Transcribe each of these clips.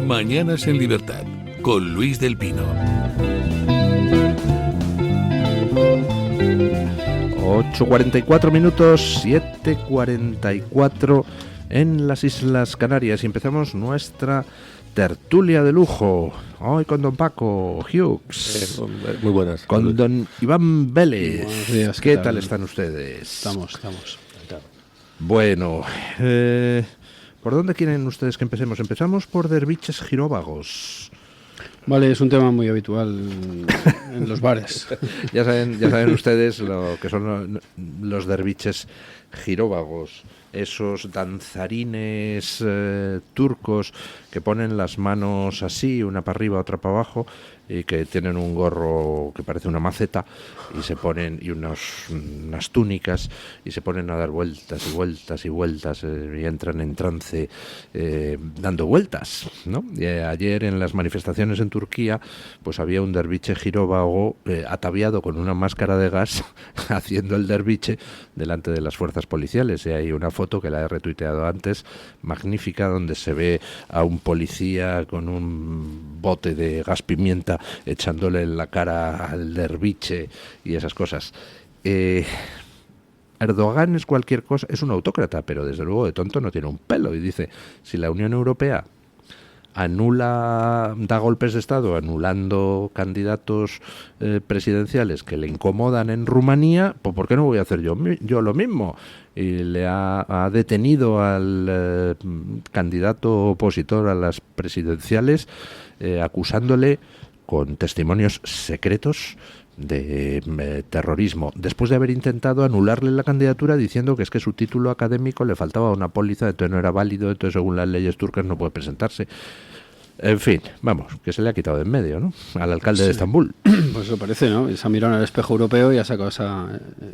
Mañanas en Libertad, con Luis del Pino. 8:44 minutos, 7:44 en las Islas Canarias. Y empezamos nuestra tertulia de lujo. Hoy con don Paco Hughes. Muy buenas. Con don Iván Vélez. Buenos días, ¿Qué tal están ustedes? Estamos. Bueno, ¿por dónde quieren ustedes que empecemos? Empezamos por derviches giróvagos. Vale, es un tema muy habitual en los bares. Ya saben ustedes lo que son los derviches giróvagos, esos danzarines turcos que ponen las manos así, una para arriba, otra para abajo, y que tienen un gorro que parece una maceta y se ponen y unas túnicas y se ponen a dar vueltas y vueltas y vueltas y entran en trance dando vueltas, ¿no? Ayer en las manifestaciones en Turquía pues había un derviche giróvago ataviado con una máscara de gas haciendo el derviche delante de las fuerzas policiales, y hay una foto que la he retuiteado antes, magnífica, donde se ve a un policía con un bote de gas pimienta echándole en la cara al derviche y esas cosas. Erdogan es cualquier cosa, es un autócrata, pero desde luego de tonto no tiene un pelo, y dice, si la Unión Europea da golpes de Estado anulando candidatos presidenciales que le incomodan en Rumanía, pues ¿por qué no voy a hacer yo lo mismo? Y le ha detenido al candidato opositor a las presidenciales, acusándole con testimonios secretos de terrorismo, después de haber intentado anularle la candidatura diciendo que es que su título académico le faltaba una póliza, entonces no era válido, entonces según las leyes turcas no puede presentarse. En fin, vamos, que se le ha quitado de en medio, ¿no? Al alcalde de Estambul. Pues eso parece, ¿no? Se ha mirado en el espejo europeo y ha sacado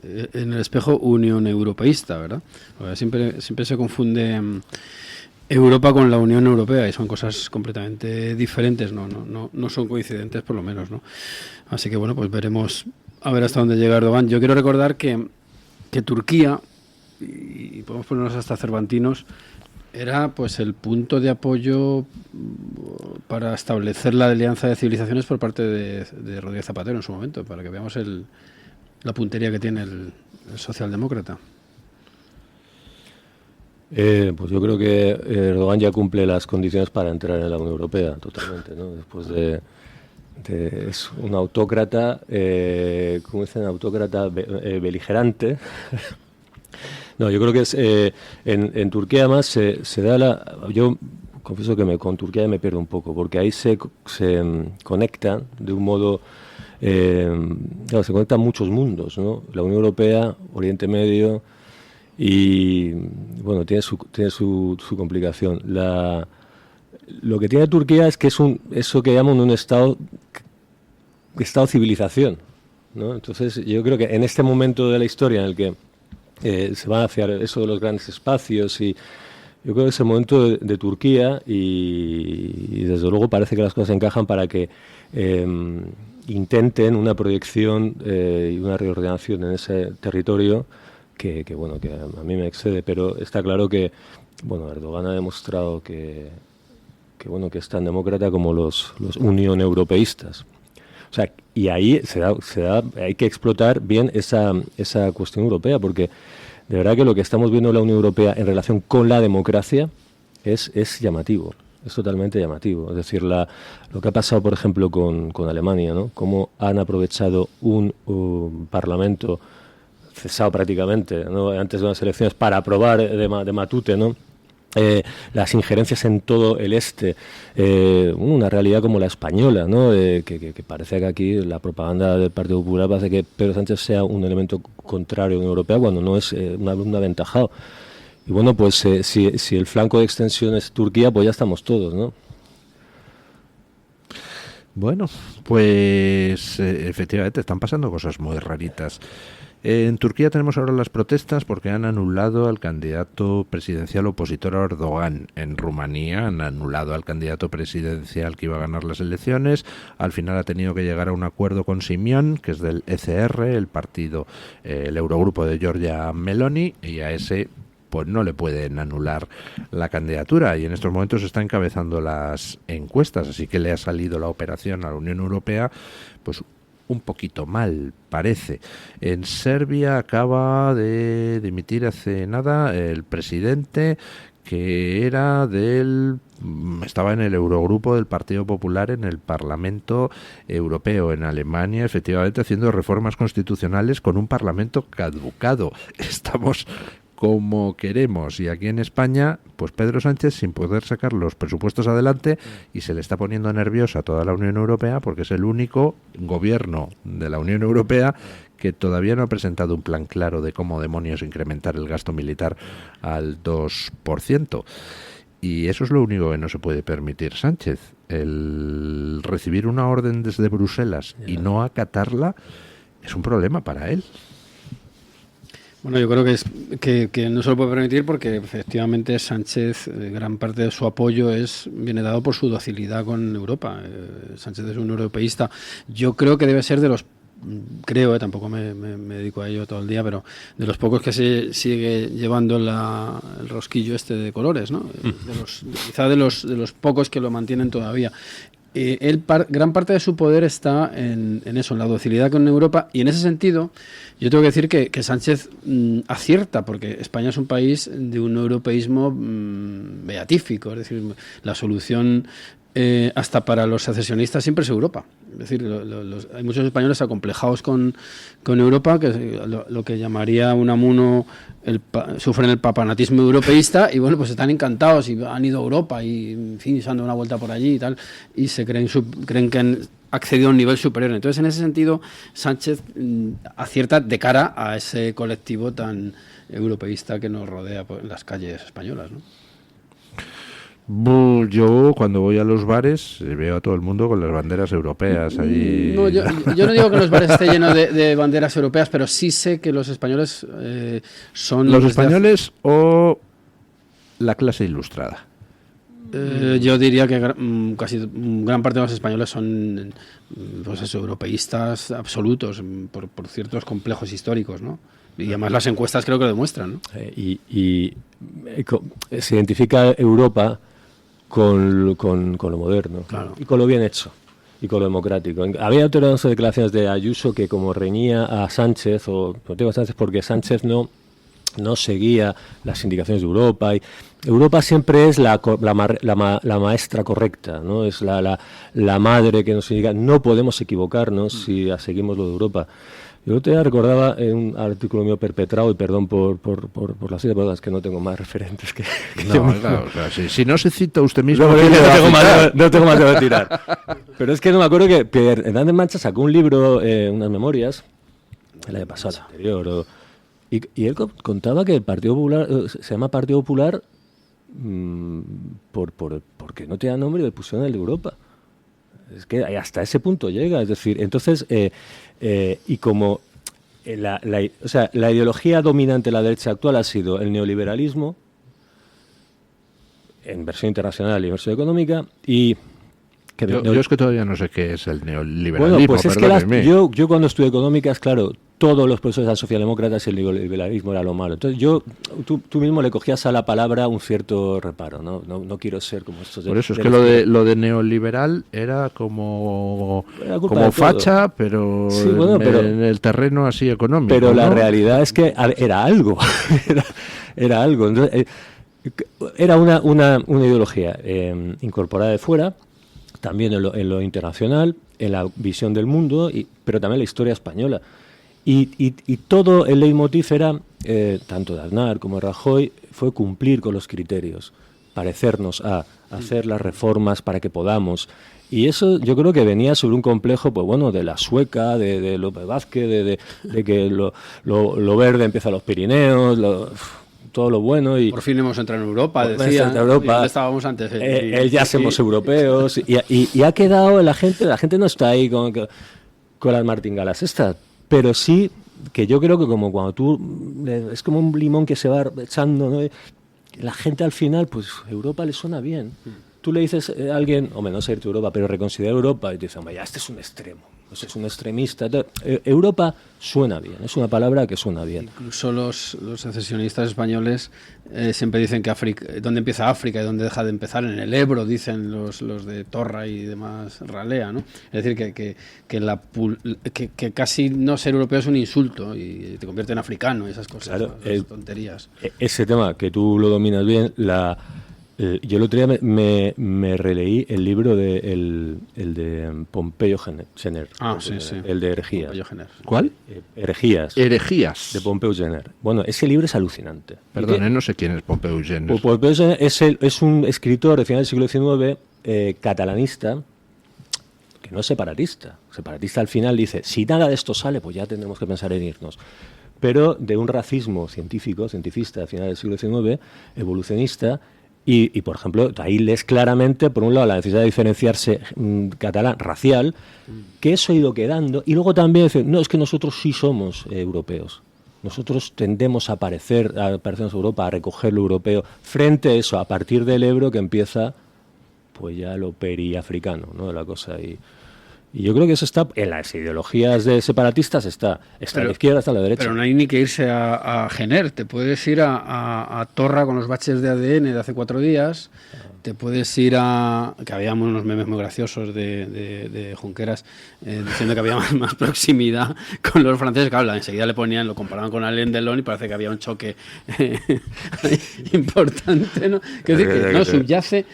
en el espejo Unión Europeísta, ¿verdad? Porque siempre se confunde Europa con la Unión Europea y son cosas completamente diferentes, no son coincidentes por lo menos, ¿no? Así que bueno, pues veremos a ver hasta dónde llega Erdogan. Yo quiero recordar que Turquía, y podemos ponernos hasta cervantinos, era pues el punto de apoyo para establecer la alianza de civilizaciones por parte de Rodríguez Zapatero en su momento, para que veamos la puntería que tiene el socialdemócrata. Pues yo creo que Erdogan ya cumple las condiciones para entrar en la Unión Europea, totalmente, ¿no? Después es un autócrata, ¿cómo dicen? Autócrata beligerante. No, yo creo que es en Turquía además se da yo confieso que con Turquía me pierdo un poco, porque ahí se conectan de un modo, claro, se conectan muchos mundos, ¿no? La Unión Europea, Oriente Medio, y bueno, tiene su complicación. Lo que tiene Turquía es que es eso que llaman un estado civilización, ¿no? Entonces yo creo que en este momento de la historia en el que se va hacia eso de los grandes espacios, y yo creo que es el momento de Turquía, y desde luego parece que las cosas encajan para que intenten una proyección y una reordenación en ese territorio que bueno, que a mí me excede, pero está claro que bueno, Erdogan ha demostrado que es tan demócrata como los unión europeístas. O sea, y ahí hay que explotar bien esa cuestión europea, porque de verdad que lo que estamos viendo en la Unión Europea en relación con la democracia es llamativo, es totalmente llamativo. Es decir, lo que ha pasado, por ejemplo, con Alemania, ¿no? Cómo han aprovechado un parlamento cesado prácticamente, ¿no? Antes de unas elecciones para aprobar de matute, ¿no? Las injerencias en todo el este, una realidad como la española, ¿no? Que parece que aquí la propaganda del Partido Popular parece que Pedro Sánchez sea un elemento contrario a la Unión Europea cuando no es un aventajado. Y bueno, pues si el flanco de extensión es Turquía, pues ya estamos todos, ¿no? Bueno, pues efectivamente están pasando cosas muy raritas En Turquía tenemos ahora las protestas porque han anulado al candidato presidencial opositor a Erdogan. En Rumanía han anulado al candidato presidencial que iba a ganar las elecciones. Al final ha tenido que llegar a un acuerdo con Simion, que es del ECR, el partido, el Eurogrupo de Giorgia Meloni, y a ese pues no le pueden anular la candidatura, y en estos momentos está encabezando las encuestas, así que le ha salido la operación a la Unión Europea pues un poquito mal, parece. En Serbia acaba de dimitir hace nada el presidente, que estaba en el Eurogrupo del Partido Popular en el Parlamento Europeo. En Alemania, efectivamente, haciendo reformas constitucionales con un Parlamento caducado. Estamos como queremos, y aquí en España pues Pedro Sánchez sin poder sacar los presupuestos adelante, y se le está poniendo nerviosa a toda la Unión Europea porque es el único gobierno de la Unión Europea que todavía no ha presentado un plan claro de cómo demonios incrementar el gasto militar al 2%. Y eso es lo único que no se puede permitir Sánchez, el recibir una orden desde Bruselas y no acatarla es un problema para él. Bueno, yo creo que no se lo puede permitir porque efectivamente Sánchez, gran parte de su apoyo viene dado por su docilidad con Europa. Sánchez es un europeísta. Yo creo que debe ser de los, tampoco me dedico a ello todo el día, pero de los pocos que se sigue llevando el rosquillo este de colores, ¿no? Quizá de los pocos que lo mantienen todavía. Gran parte de su poder está en eso, en la docilidad con Europa, y en ese sentido yo tengo que decir que Sánchez acierta, porque España es un país de un europeísmo beatífico, es decir, la solución hasta para los secesionistas siempre es Europa. Es decir, hay muchos españoles acomplejados con Europa, que lo que llamaría Unamuno sufren el papanatismo europeísta, y bueno, pues están encantados y han ido a Europa y en fin, se han dado una vuelta por allí y tal, y se creen que han accedido a un nivel superior. Entonces, en ese sentido, Sánchez acierta de cara a ese colectivo tan europeísta que nos rodea en las calles españolas, ¿no? Yo cuando voy a los bares veo a todo el mundo con las banderas europeas allí. No, yo no digo que los bares estén llenos de banderas europeas, pero sí sé que los españoles son... ¿Los españoles o la clase ilustrada? Yo diría que casi gran parte de los españoles son pues europeístas absolutos por ciertos complejos históricos, ¿no? Y además las encuestas creo que lo demuestran, ¿no? Se identifica Europa con lo moderno, claro, y con lo bien hecho y con lo democrático. Había otras declaraciones de Ayuso que como reñía a Sánchez, porque Sánchez no seguía las indicaciones de Europa, y Europa siempre es la maestra correcta, ¿no? Es la madre que nos indica, no podemos equivocarnos si seguimos lo de Europa. Yo te recordaba en un artículo mío perpetrado, y perdón por las ideas, que no tengo más referentes que no, claro, si no se cita usted mismo, no tengo más de tirar. Pero es que no me acuerdo que Hernández Mancha sacó un libro, unas memorias, el año pasado, anterior, y él contaba que el Partido Popular se llama Partido Popular porque no tenía nombre y le pusieron el de Europa. Es que hasta ese punto llega, es decir, entonces, y como la ideología dominante de la derecha actual ha sido el neoliberalismo, en versión internacional y en versión económica, y... Yo es que todavía no sé qué es el neoliberalismo. Bueno, pues es que yo cuando estudié económicas, claro, todos los profesores eran socialdemócratas y el neoliberalismo era lo malo. Entonces tú mismo le cogías a la palabra un cierto reparo, no quiero ser como estos... Por eso es que lo de neoliberal era como facha, pero, sí, bueno, en el terreno así económico. Pero ¿no? la realidad es que era algo, era algo. Entonces, era una ideología incorporada de fuera, también en lo internacional, en la visión del mundo, pero también la historia española. Y todo el leitmotiv era, tanto de Aznar como de Rajoy, fue cumplir con los criterios, parecernos a hacer las reformas para que podamos. Y eso yo creo que venía sobre un complejo, pues bueno, de la sueca, de López Vázquez, de que lo verde empieza a los Pirineos, todo lo bueno. Y por fin hemos entrado en Europa, decía. ¿Dónde estábamos antes? Ya somos europeos. Y ha quedado la gente no está ahí con las martingalas estas, pero sí que yo creo que como cuando tú, es como un limón que se va echando, ¿no? La gente al final, pues Europa le suena bien. Tú le dices a alguien, hombre, no sé irte a Europa, pero reconsidera Europa, y te dicen, hombre, ya este es un extremo, es un extremista. Europa suena bien, es una palabra que suena bien. Incluso los secesionistas españoles siempre dicen que África, ¿dónde empieza África y dónde deja de empezar? En el Ebro, dicen los de Torra y demás ralea, ¿no? Es decir, que casi no ser europeo es un insulto y te convierte en africano, esas cosas, claro, esas tonterías. Ese tema, que tú lo dominas bien, yo el otro día me releí el libro el de Pompeyo Gener. Sí. El de Herejías. ¿Cuál? Herejías. De Pompeu Gener. Bueno, ese libro es alucinante. Perdón, no sé quién es Pompeu Gener. Pues Pompeu Gener es un escritor de final del siglo XIX, catalanista, que no es separatista. Separatista al final dice, si nada de esto sale, pues ya tendremos que pensar en irnos. Pero de un racismo cientifista de final del siglo XIX, evolucionista. Y, por ejemplo, ahí lees claramente, por un lado, la necesidad de diferenciarse catalán, racial, que eso ha ido quedando, y luego también decir, no, es que nosotros sí somos europeos. Nosotros tendemos a parecernos a Europa, a recoger lo europeo, frente a eso, a partir del Ebro, que empieza pues ya lo periafricano, ¿no? La cosa ahí. Y yo creo que eso está en las ideologías de separatistas, está a la izquierda, está a la derecha. Pero no hay ni que irse a Gener, te puedes ir a Torra con los baches de ADN de hace 4 días, te puedes ir que había unos memes muy graciosos de Junqueras diciendo que había más proximidad con los franceses, claro, enseguida lo comparaban con Alain Delon y parece que había un choque importante, ¿no? Quiero decir que no, subyace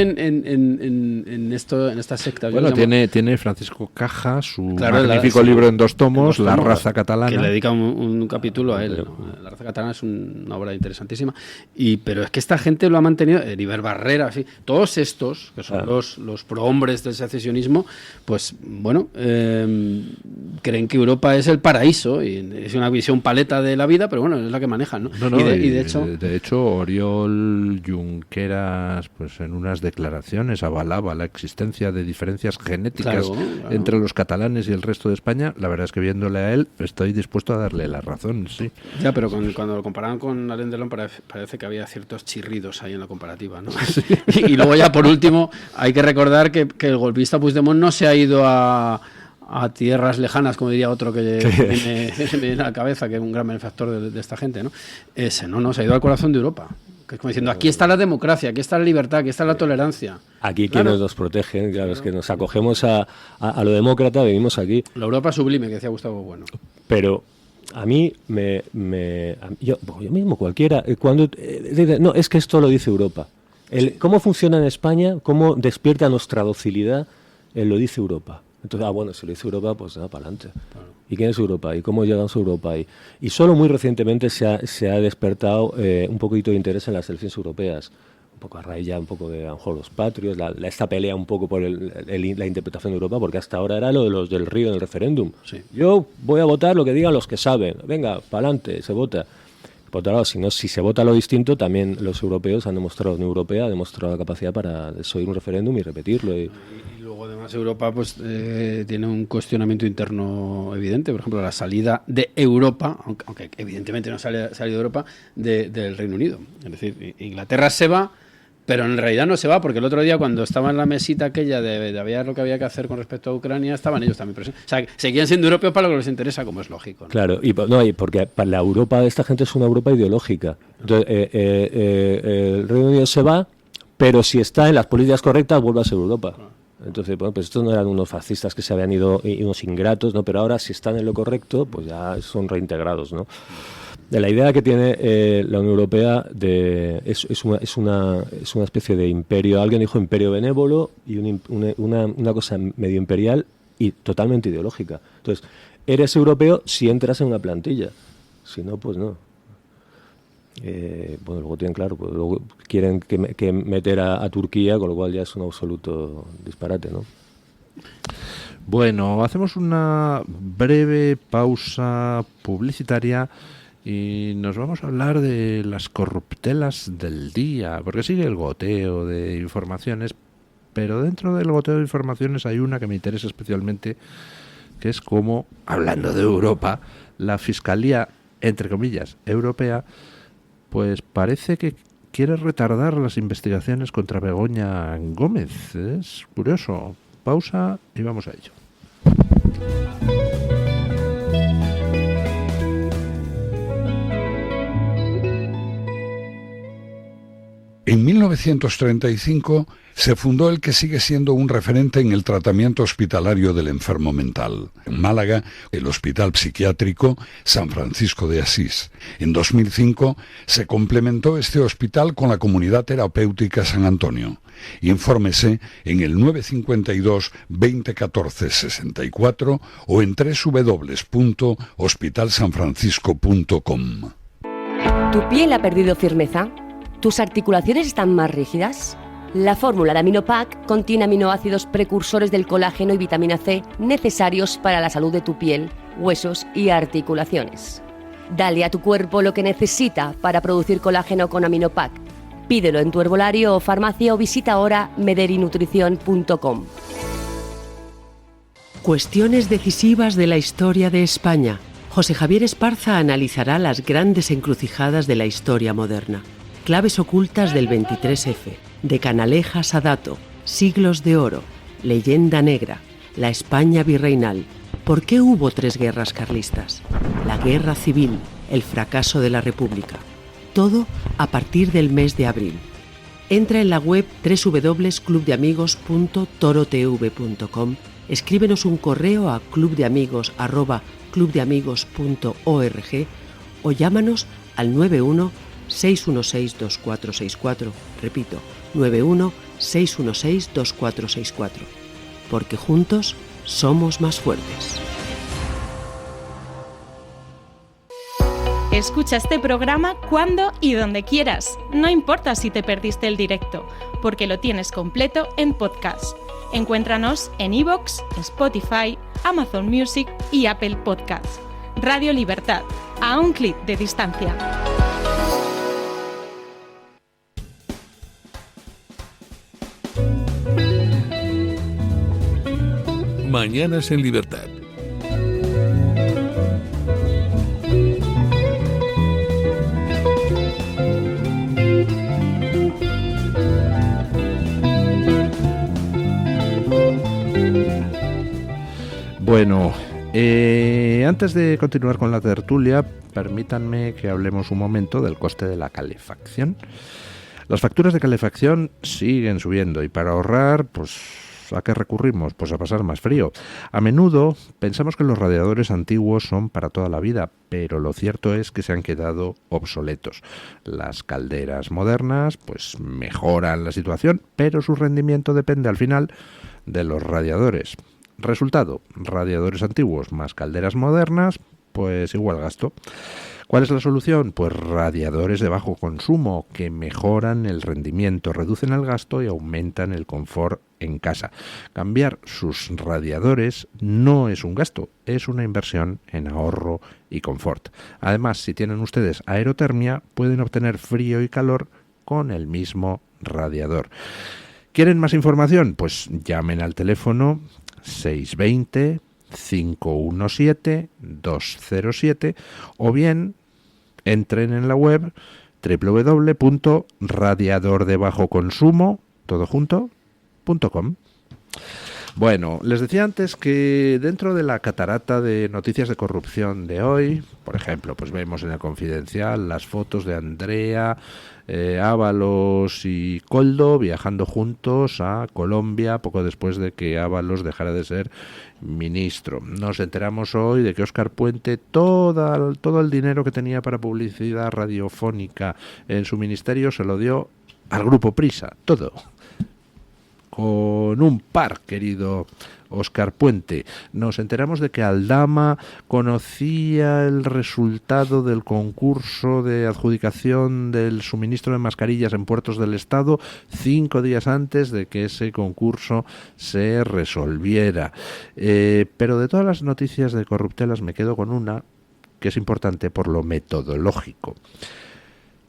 en esta secta. Bueno, tiene Francisco Caja su magnífico libro en 2 tomos, La raza catalana. Que le dedica un capítulo a él, ¿no? La raza catalana es una obra interesantísima. Pero es que esta gente lo ha mantenido, Heribert Barrera, así, todos estos, que son los prohombres del secesionismo, pues bueno, creen que Europa es el paraíso, y es una visión paleta de la vida, pero bueno, es la que manejan, ¿no? Y de hecho, Oriol Junqueras, pues en unas declaraciones avalaba la existencia de diferencias genéticas entre los catalanes y el resto de España. La verdad es que viéndole a él estoy dispuesto a darle la razón, sí. Ya, pero cuando lo comparaban con Alain Delon parece que había ciertos chirridos ahí en la comparativa, ¿no? Sí. Y luego ya por último hay que recordar que el golpista Puigdemont no se ha ido a tierras lejanas, como diría otro que viene a la cabeza, que es un gran benefactor de esta gente, ¿no? Se ha ido al corazón de Europa. Que es como diciendo, aquí está la democracia, aquí está la libertad, aquí está la tolerancia. Aquí quienes nos protegen, claro, es que nos acogemos a lo demócrata, venimos aquí. La Europa sublime, que decía Gustavo Bueno. Pero a mí yo mismo, cualquiera, cuando dice, no, es que esto lo dice Europa. ¿Cómo funciona en España? ¿Cómo despierta nuestra docilidad? Lo dice Europa. Entonces, bueno, si lo dice Europa, pues nada, para adelante. Claro. ¿Y quién es Europa? ¿Y cómo llegamos a Europa? Y solo muy recientemente se ha despertado un poquito de interés en las elecciones europeas. Un poco a raíz ya un poco de, a lo mejor, los patrios, esta pelea un poco por la interpretación de Europa, porque hasta ahora era lo de los del Río en el referéndum. Sí. Yo voy a votar lo que digan los que saben. Venga, para adelante, se vota. Por otro lado, si se vota lo distinto, también los europeos han demostrado, la Unión Europea ha demostrado la capacidad para desoír un referéndum y repetirlo. Y luego, además, Europa pues tiene un cuestionamiento interno evidente. Por ejemplo, la salida de Europa, aunque evidentemente no ha salido de Europa, del Reino Unido. Es decir, Inglaterra se va, pero en realidad no se va, porque el otro día cuando estaba en la mesita aquella de ver lo que había que hacer con respecto a Ucrania, estaban ellos también presentes. O sea, seguían siendo europeos para lo que les interesa, como es lógico, ¿no? Claro, y porque para la Europa de esta gente es una Europa ideológica. Entonces, el Reino Unido se va, pero si está en las políticas correctas, vuelve a ser Europa. Entonces, bueno, pues estos no eran unos fascistas que se habían ido, y unos ingratos, ¿no? Pero ahora, si están en lo correcto, pues ya son reintegrados, ¿no? De la idea que tiene la Unión Europea es una especie de imperio. Alguien dijo imperio benévolo y una cosa medio imperial y totalmente ideológica. Entonces, eres europeo si entras en una plantilla. Si no, pues no. Bueno, luego tienen claro, pues luego quieren que meter a Turquía, con lo cual ya es un absoluto disparate, ¿no? Bueno, hacemos una breve pausa publicitaria y nos vamos a hablar de las corruptelas del día, porque sigue el goteo de informaciones, pero dentro del goteo de informaciones hay una que me interesa especialmente, que es como, hablando de Europa, la Fiscalía, entre comillas, europea, pues parece que quiere retardar las investigaciones contra Begoña Gómez. Es curioso. Pausa y vamos a ello. En 1935 se fundó el que sigue siendo un referente en el tratamiento hospitalario del enfermo mental. En Málaga, el Hospital Psiquiátrico San Francisco de Asís. En 2005 se complementó este hospital con la Comunidad Terapéutica San Antonio. Infórmese en el 952 2014 64 o en www.hospitalsanfrancisco.com. ¿Tu piel ha perdido firmeza? ¿Tus articulaciones están más rígidas? La fórmula de Aminopac contiene aminoácidos precursores del colágeno y vitamina C necesarios para la salud de tu piel, huesos y articulaciones. Dale a tu cuerpo lo que necesita para producir colágeno con Aminopac. Pídelo en tu herbolario o farmacia o visita ahora mederinutrición.com. Cuestiones decisivas de la historia de España. José Javier Esparza analizará las grandes encrucijadas de la historia moderna. Claves ocultas del 23F, de Canalejas a Dato, Siglos de Oro, Leyenda Negra, la España virreinal. ¿Por qué hubo 3 guerras carlistas? La guerra civil, el fracaso de la República. Todo a partir del mes de abril. Entra en la web www.clubdeamigos.torotv.com, escríbenos un correo a clubdeamigos@clubdeamigos.org o llámanos al 91-616-2464. Repito, 91-616-2464. Porque juntos somos más fuertes. Escucha este programa cuando y donde quieras. No importa si te perdiste el directo, porque lo tienes completo en podcast. Encuéntranos en iVoox, Spotify, Amazon Music y Apple Podcasts. Radio Libertad, a un clic de distancia. Mañanas en Libertad. Bueno, antes de continuar con la tertulia, permítanme que hablemos un momento del coste de la calefacción. Las facturas de calefacción siguen subiendo y para ahorrar, pues, ¿a qué recurrimos? Pues a pasar más frío. A menudo pensamos que los radiadores antiguos son para toda la vida, pero lo cierto es que se han quedado obsoletos. Las calderas modernas, pues, mejoran la situación, pero su rendimiento depende al final de los radiadores. Resultado, radiadores antiguos más calderas modernas, pues igual gasto. ¿Cuál es la solución? Pues radiadores de bajo consumo que mejoran el rendimiento, reducen el gasto y aumentan el confort en casa. Cambiar sus radiadores no es un gasto, es una inversión en ahorro y confort. Además, si tienen ustedes aerotermia, pueden obtener frío y calor con el mismo radiador. ¿Quieren más información? Pues llamen al teléfono 620-517-207 o bien entren en la web www.radiadordebajoconsumo.com. Bueno, les decía antes que dentro de la catarata de noticias de corrupción de hoy, por ejemplo, pues vemos en el Confidencial las fotos de Andrea, Ábalos y Koldo viajando juntos a Colombia poco después de que Ábalos dejara de ser ministro. Nos enteramos hoy de que Óscar Puente todo el dinero que tenía para publicidad radiofónica en su ministerio se lo dio al Grupo Prisa, todo. Con un par, querido Óscar Puente. Nos enteramos de que Aldama conocía el resultado del concurso de adjudicación del suministro de mascarillas en puertos del Estado 5 días antes de que ese concurso se resolviera. Pero de todas las noticias de corruptelas me quedo con una que es importante por lo metodológico.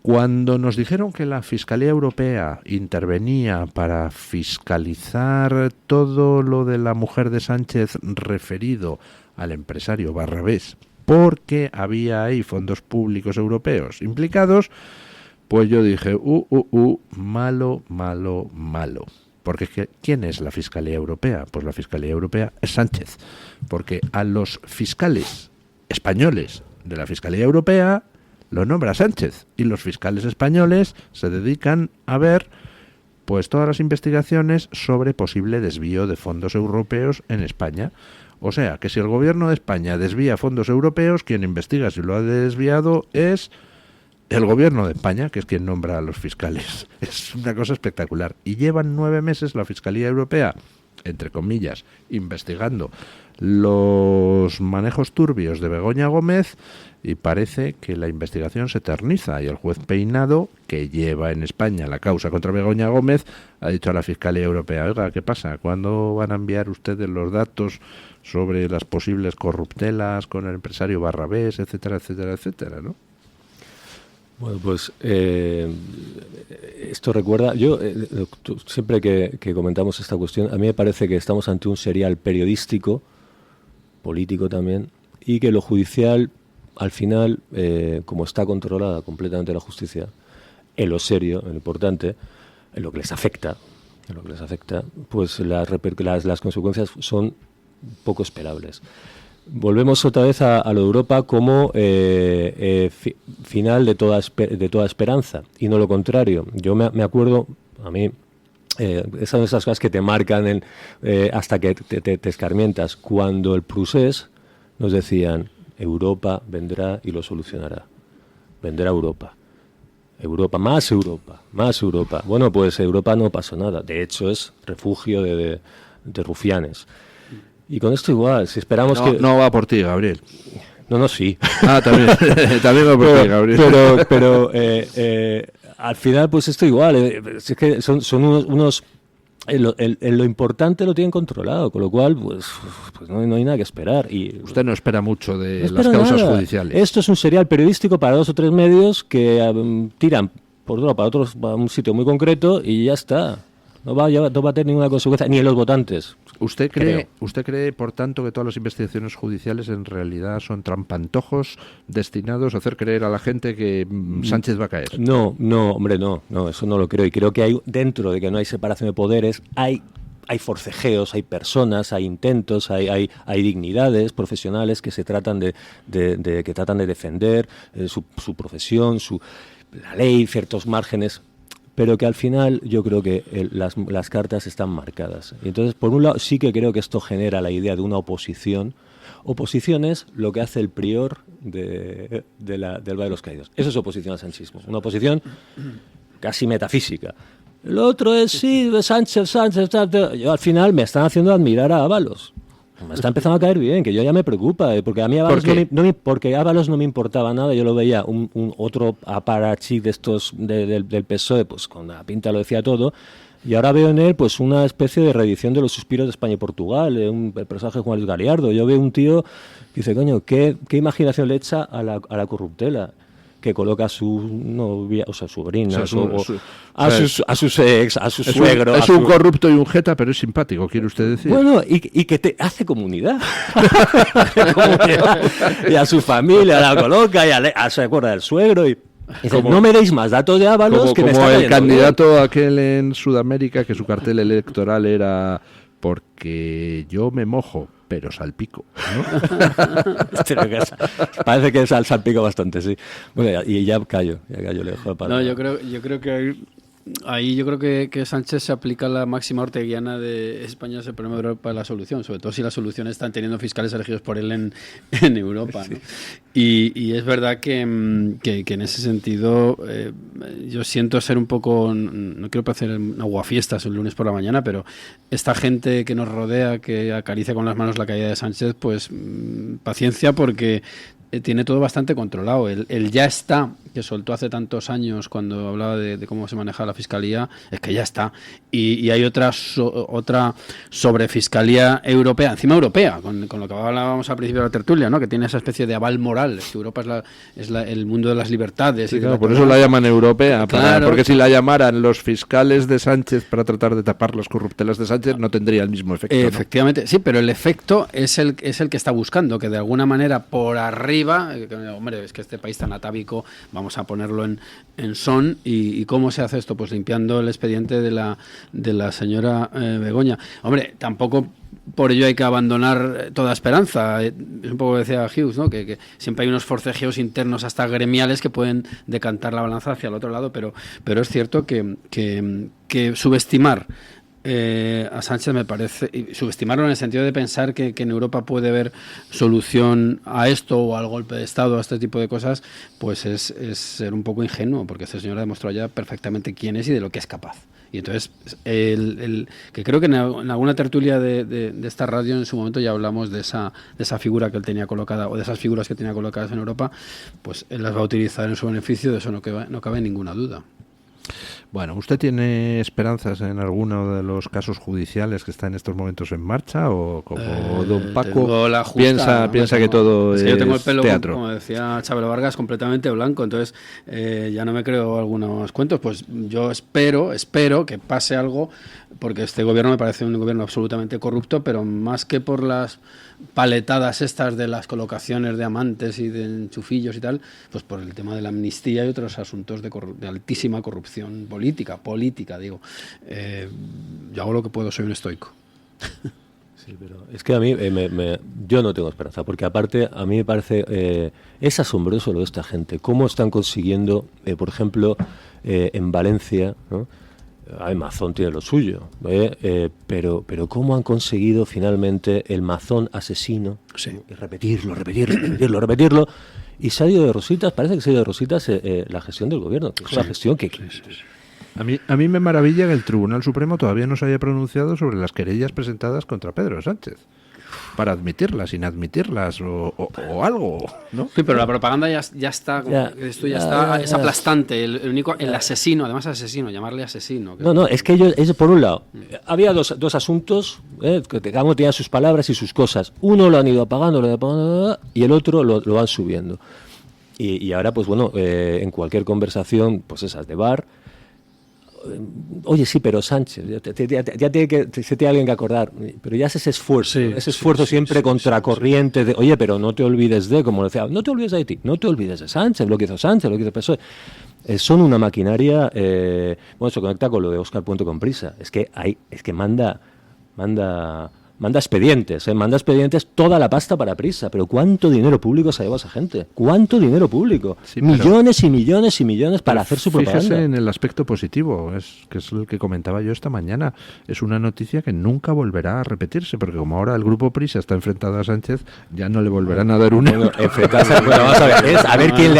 Cuando nos dijeron que la Fiscalía Europea intervenía para fiscalizar todo lo de la mujer de Sánchez referido al empresario Barrabés porque había ahí fondos públicos europeos implicados, pues yo dije, malo, malo, malo. Porque ¿quién es la Fiscalía Europea? Pues la Fiscalía Europea es Sánchez. Porque a los fiscales españoles de la Fiscalía Europea lo nombra Sánchez. Y los fiscales españoles se dedican a ver pues todas las investigaciones sobre posible desvío de fondos europeos en España. O sea, que si el gobierno de España desvía fondos europeos, quien investiga si lo ha desviado es el gobierno de España, que es quien nombra a los fiscales. Es una cosa espectacular. Y llevan 9 meses la Fiscalía Europea, entre comillas, investigando los manejos turbios de Begoña Gómez, y parece que la investigación se eterniza. Y el juez Peinado, que lleva en España la causa contra Begoña Gómez, ha dicho a la Fiscalía Europea, oiga, ¿qué pasa? ¿Cuándo van a enviar ustedes los datos sobre las posibles corruptelas con el empresario Barrabés, etcétera, etcétera, etcétera, ¿no? Bueno, pues esto recuerda, siempre que comentamos esta cuestión, a mí me parece que estamos ante un serial periodístico, político también, y que lo judicial, al final, como está controlada completamente la justicia, en lo serio, en lo importante, en lo que les afecta, pues las consecuencias son poco esperables. Volvemos otra vez a lo de Europa como final de toda esperanza, y no lo contrario. Yo me acuerdo, a mí, esas son esas cosas que te marcan hasta que te escarmientas. Cuando el Prusés nos decían, Europa vendrá y lo solucionará. Vendrá Europa. Europa, más Europa, más Europa. Bueno, pues Europa no pasó nada. De hecho, es refugio de rufianes. Y con esto igual, si esperamos que... No va por ti, Gabriel. No, sí. Ah, también va por ti, Gabriel. Pero al final, pues esto igual. Es que son unos en lo importante lo tienen controlado, con lo cual, pues no hay nada que esperar. Y usted no espera mucho de las causas judiciales. Esto es un serial periodístico para 2 o 3 medios que tiran para un sitio muy concreto y ya está. No va a tener ninguna consecuencia, ni en los votantes. ¿Usted cree, por tanto, que todas las investigaciones judiciales en realidad son trampantojos destinados a hacer creer a la gente que Sánchez va a caer? No, hombre, no, eso no lo creo. Y creo que hay, dentro de que no hay separación de poderes, hay forcejeos, hay personas, hay intentos, hay dignidades profesionales que se tratan de defender su profesión, la ley, ciertos márgenes. Pero que al final yo creo que las cartas están marcadas. Y entonces, por un lado, sí que creo que esto genera la idea de una oposición. Oposición es lo que hace el prior del Valle de los Caídos. Eso es oposición al sanchismo. Una oposición casi metafísica. Lo otro es, sí, Sánchez. Yo al final me están haciendo admirar a Ábalos. Me está empezando a caer bien, que yo ya me preocupa, porque a mí Ábalos porque Ábalos no me importaba nada. Yo lo veía un otro aparachic de estos del PSOE, pues con la pinta lo decía todo, y ahora veo en él pues una especie de reedición de los suspiros de España y Portugal, el personaje de Juan Luis Galiardo. Yo veo un tío que dice, coño, ¿qué imaginación le echa a la corruptela? Que coloca a su novia, o sea, su sobrina, a sus ex, a su suegro. Es un corrupto y un jeta, pero es simpático, ¿quiere usted decir? Bueno, y que te hace comunidad. Y a su familia la coloca, y se acuerda del suegro. Y dice, no me deis más datos de Ábalos, que me está cayendo el candidato bien. Aquel en Sudamérica, que su cartel electoral era porque yo me mojo, pero salpico, ¿no? Parece que es al salpico bastante, sí. Bueno, y ya callo, le dejo de palabra. No, yo creo que ahí yo creo que Sánchez se aplica la máxima orteguiana de España es el problema de Europa de la solución, sobre todo si la solución están teniendo fiscales elegidos por él en Europa, ¿no? Y es verdad que en ese sentido yo siento ser un poco, no quiero parecer un aguafiestas el lunes por la mañana, pero esta gente que nos rodea, que acaricia con las manos la caída de Sánchez, pues paciencia, porque tiene todo bastante controlado. El ya está, que soltó hace tantos años cuando hablaba de cómo se maneja la fiscalía, es que ya está. Y hay otra sobre fiscalía europea, encima europea, con lo que hablábamos al principio de la tertulia, ¿no? Que tiene esa especie de aval moral, que Europa es el mundo de las libertades. Sí, y claro, por eso la llaman europea, claro. Porque si la llamaran los fiscales de Sánchez para tratar de tapar las corruptelas de Sánchez, no tendría el mismo efecto, ¿no? Efectivamente, sí, pero el efecto es el que está buscando, que de alguna manera por arriba, hombre, es que este país tan atávico, vamos a ponerlo en son, y ¿cómo se hace esto? Pues limpiando el expediente de la señora Begoña. Hombre, tampoco por ello hay que abandonar toda esperanza. Es un poco lo que decía Hughes, ¿no? Que siempre hay unos forcejeos internos hasta gremiales que pueden decantar la balanza hacia el otro lado, pero es cierto que subestimar a Sánchez me parece, y subestimarlo en el sentido de pensar que en Europa puede haber solución a esto o al golpe de Estado, a este tipo de cosas, pues es ser un poco ingenuo, porque este señor ha demostrado ya perfectamente quién es y de lo que es capaz. Y entonces, que creo que en alguna tertulia de esta radio en su momento ya hablamos de esa figura que él tenía colocada, o de esas figuras que tenía colocadas en Europa, pues él las va a utilizar en su beneficio, de eso no cabe ninguna duda. Bueno, ¿usted tiene esperanzas en alguno de los casos judiciales que están en estos momentos en marcha? ¿O como don Paco piensa que todo es yo tengo el pelo, teatro? como decía Chabelo Vargas, completamente blanco, entonces ya no me creo algunos cuentos. Pues yo espero que pase algo, porque este gobierno me parece un gobierno absolutamente corrupto, pero más que por las paletadas estas de las colocaciones de amantes y de enchufillos y tal, pues por el tema de la amnistía y otros asuntos de altísima corrupción política, digo. Yo hago lo que puedo, soy un estoico. Sí, pero es que a mí yo no tengo esperanza, porque aparte a mí me parece es asombroso lo de esta gente, cómo están consiguiendo, por ejemplo, en Valencia, ¿no? Mazón tiene lo suyo, pero cómo han conseguido finalmente el Mazón asesino, sí, y repetirlo, y se ha ido de rositas, parece que se ha ido de rositas la gestión del gobierno, que es una gestión que... A mí me maravilla que el Tribunal Supremo todavía no se haya pronunciado sobre las querellas presentadas contra Pedro Sánchez, para admitirlas, inadmitirlas o algo, ¿no? Sí, pero la propaganda ya está, es aplastante. El asesino, además asesino, llamarle asesino. No, es que ellos por un lado, había dos asuntos, que cada uno tenía sus palabras y sus cosas. Uno lo han ido apagando, y el otro lo van subiendo. Y ahora, pues bueno, en cualquier conversación, pues esas de bar, oye, sí, pero Sánchez, ya se tiene alguien que acordar, pero ya es ese esfuerzo, siempre contracorriente de, oye, pero no te olvides de, como decía, no te olvides de Haití, no te olvides de Sánchez, lo que hizo Sánchez, lo que hizo PSOE. Son una maquinaria, se conecta con lo de Óscar Puente con Prisa, es que manda expedientes, manda expedientes toda la pasta para Prisa, pero ¿cuánto dinero público se ha llevado esa gente? ¿Cuánto dinero público? Sí, millones y millones y millones para hacer su propaganda. Fíjese en el aspecto positivo, que es el que comentaba yo esta mañana. Es una noticia que nunca volverá a repetirse, porque como ahora el grupo Prisa está enfrentado a Sánchez, ya no le volverán a dar una. Vamos a ver quién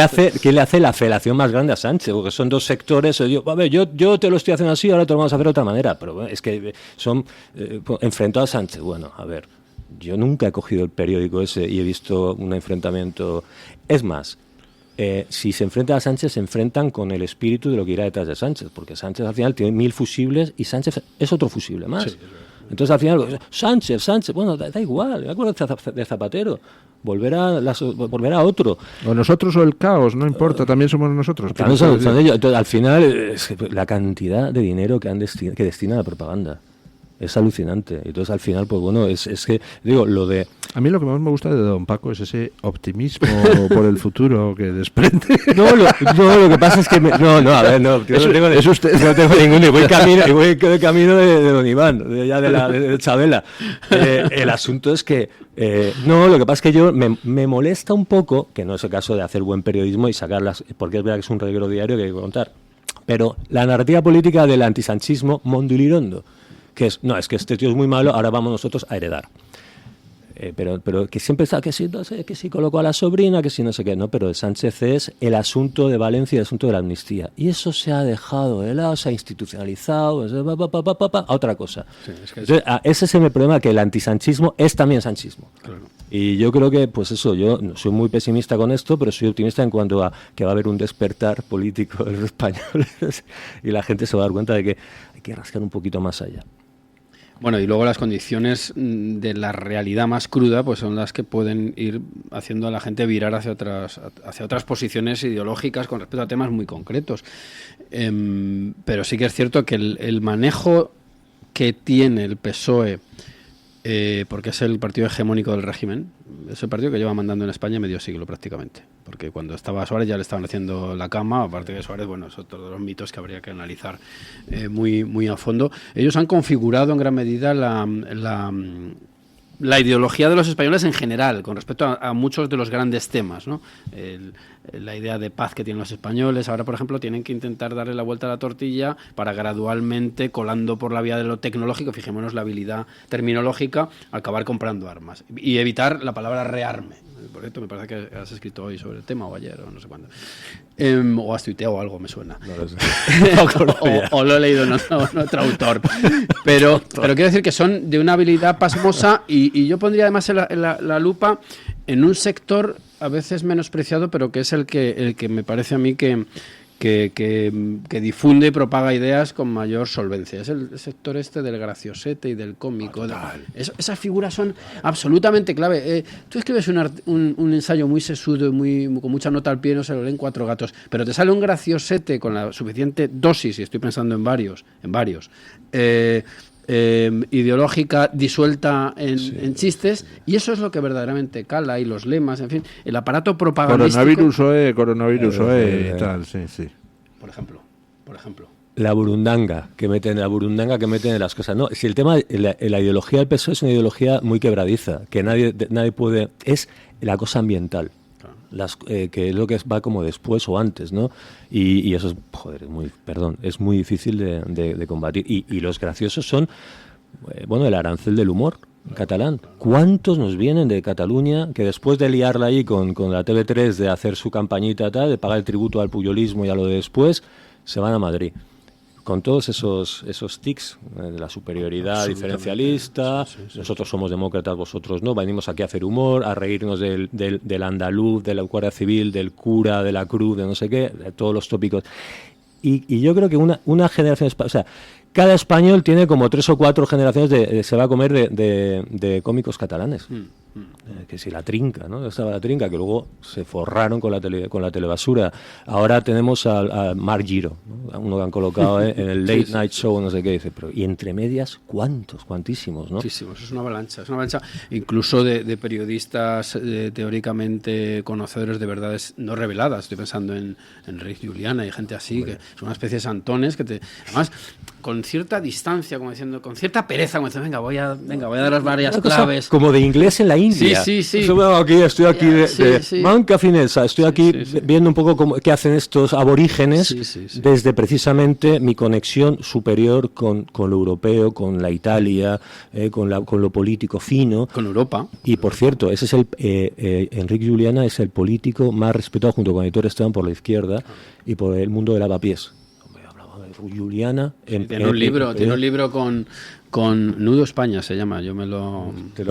le hace la felación más grande a Sánchez, porque son dos sectores. Yo te lo estoy haciendo así, ahora te lo vamos a hacer de otra manera, pero bueno, es que son enfrentados a Sánchez. Bueno, a ver, yo nunca he cogido el periódico ese y he visto un enfrentamiento. Es más, si se enfrentan a Sánchez, se enfrentan con el espíritu de lo que irá detrás de Sánchez, porque Sánchez al final tiene 1000 fusibles y Sánchez es otro fusible más. Sí. Entonces al final, Sánchez, bueno, da igual, me acuerdo de Zapatero, volverá a otro. O nosotros o el caos, no importa, también somos nosotros. También son ellos. Entonces al final, la cantidad de dinero que destina a la propaganda es alucinante. Entonces al final, pues bueno, es que, digo, lo de... A mí lo que más me gusta de don Paco es ese optimismo por el futuro que desprende. No, lo que pasa es que... Es usted. No tengo ninguno, y voy camino de don Iván, de Chabela. El asunto es que... lo que pasa es que yo me molesta un poco, que no es el caso de hacer buen periodismo y sacarlas, porque es verdad que es un reguero diario que hay que contar, pero la narrativa política del antisanchismo mondilirondo, que es que este tío es muy malo, ahora vamos nosotros a heredar. Pero que siempre está que si colocó a la sobrina, que si no sé qué, no, pero de Sánchez es el asunto de Valencia y el asunto de la amnistía. Y eso se ha dejado de lado, se ha institucionalizado, a otra cosa. Sí, ese es el problema, que el antisanchismo es también sanchismo. Claro. Y yo creo que, pues eso, yo soy muy pesimista con esto, pero soy optimista en cuanto a que va a haber un despertar político de los españoles y la gente se va a dar cuenta de que hay que rascar un poquito más allá. Bueno, y luego las condiciones de la realidad más cruda pues son las que pueden ir haciendo a la gente virar hacia otras posiciones ideológicas con respecto a temas muy concretos. Pero sí que es cierto que el manejo que tiene el PSOE, porque es el partido hegemónico del régimen, es el partido que lleva mandando en España medio siglo prácticamente, porque cuando estaba Suárez ya le estaban haciendo la cama, aparte de Suárez, bueno, es otro de los mitos que habría que analizar muy a fondo. Ellos han configurado en gran medida la ideología de los españoles en general, con respecto a muchos de los grandes temas, ¿no? La idea de paz que tienen los españoles. Ahora, por ejemplo, tienen que intentar darle la vuelta a la tortilla para gradualmente, colando por la vía de lo tecnológico, fijémonos la habilidad terminológica, acabar comprando armas y evitar la palabra rearme. Por cierto, me parece que has escrito hoy sobre el tema, o ayer, o no sé cuándo. O has tuiteado algo, me suena. No lo sé. o lo he leído en otro autor. Pero quiero decir que son de una habilidad pasmosa y yo pondría además la lupa en un sector a veces menospreciado, pero que es el que me parece a mí que difunde y propaga ideas con mayor solvencia. Es el sector del graciosete y del cómico. Esas figuras son absolutamente clave. Tú escribes un ensayo muy sesudo y con mucha nota al pie, no se lo leen 4 gatos, pero te sale un graciosete con la suficiente dosis, y estoy pensando en varios, ideológica disuelta en chistes, y eso es lo que verdaderamente cala, y los lemas, en fin, el aparato propagandístico. Coronavirus y tal, sí. Por ejemplo. La burundanga que meten en las cosas. No, si el tema, la ideología del PSOE es una ideología muy quebradiza, que nadie puede, es la cosa ambiental. Que es lo que va como después o antes, ¿no? Y eso es, es muy difícil de combatir. Y los graciosos son, el arancel del humor catalán. ¿Cuántos nos vienen de Cataluña que después de liarla ahí con la TV3, de hacer su campañita tal, de pagar el tributo al puyolismo y a lo de después, se van a Madrid? Con todos esos tics de la superioridad diferencialista, sí. Nosotros somos demócratas, vosotros no, venimos aquí a hacer humor, a reírnos del andaluz, de la Guardia Civil, del cura, de la cruz, de no sé qué, de todos los tópicos. Y yo creo que una generación, o sea, cada español tiene como 3 o 4 generaciones se va a comer de cómicos catalanes. Que si la trinca, ¿no? Estaba la trinca, que luego se forraron con la telebasura. Ahora tenemos a Marc Giro, ¿no? Uno que han colocado en el Late Night Show, no sé qué, dice, pero y entre medias, cuantísimos, ¿no? Muchísimos, es una avalancha, incluso de periodistas teóricamente conocedores de verdades no reveladas. Estoy pensando en Enrique Juliana y gente así, que son una especie de santones que además, con cierta distancia, como diciendo, con cierta pereza, como diciendo, venga, voy a dar las varias claves. Como de inglés en la India. Sí. Estoy aquí manca finesa, estoy aquí viendo un poco qué hacen estos aborígenes desde precisamente mi conexión superior con lo europeo, con la Italia, con lo político fino. Con Europa. Y por cierto, ese es Enrique Juliana es el político más respetado junto con Aitor Esteban por la izquierda y por el mundo del lavapiés. Juliana tiene un libro con Nudo España, se llama. Yo me lo que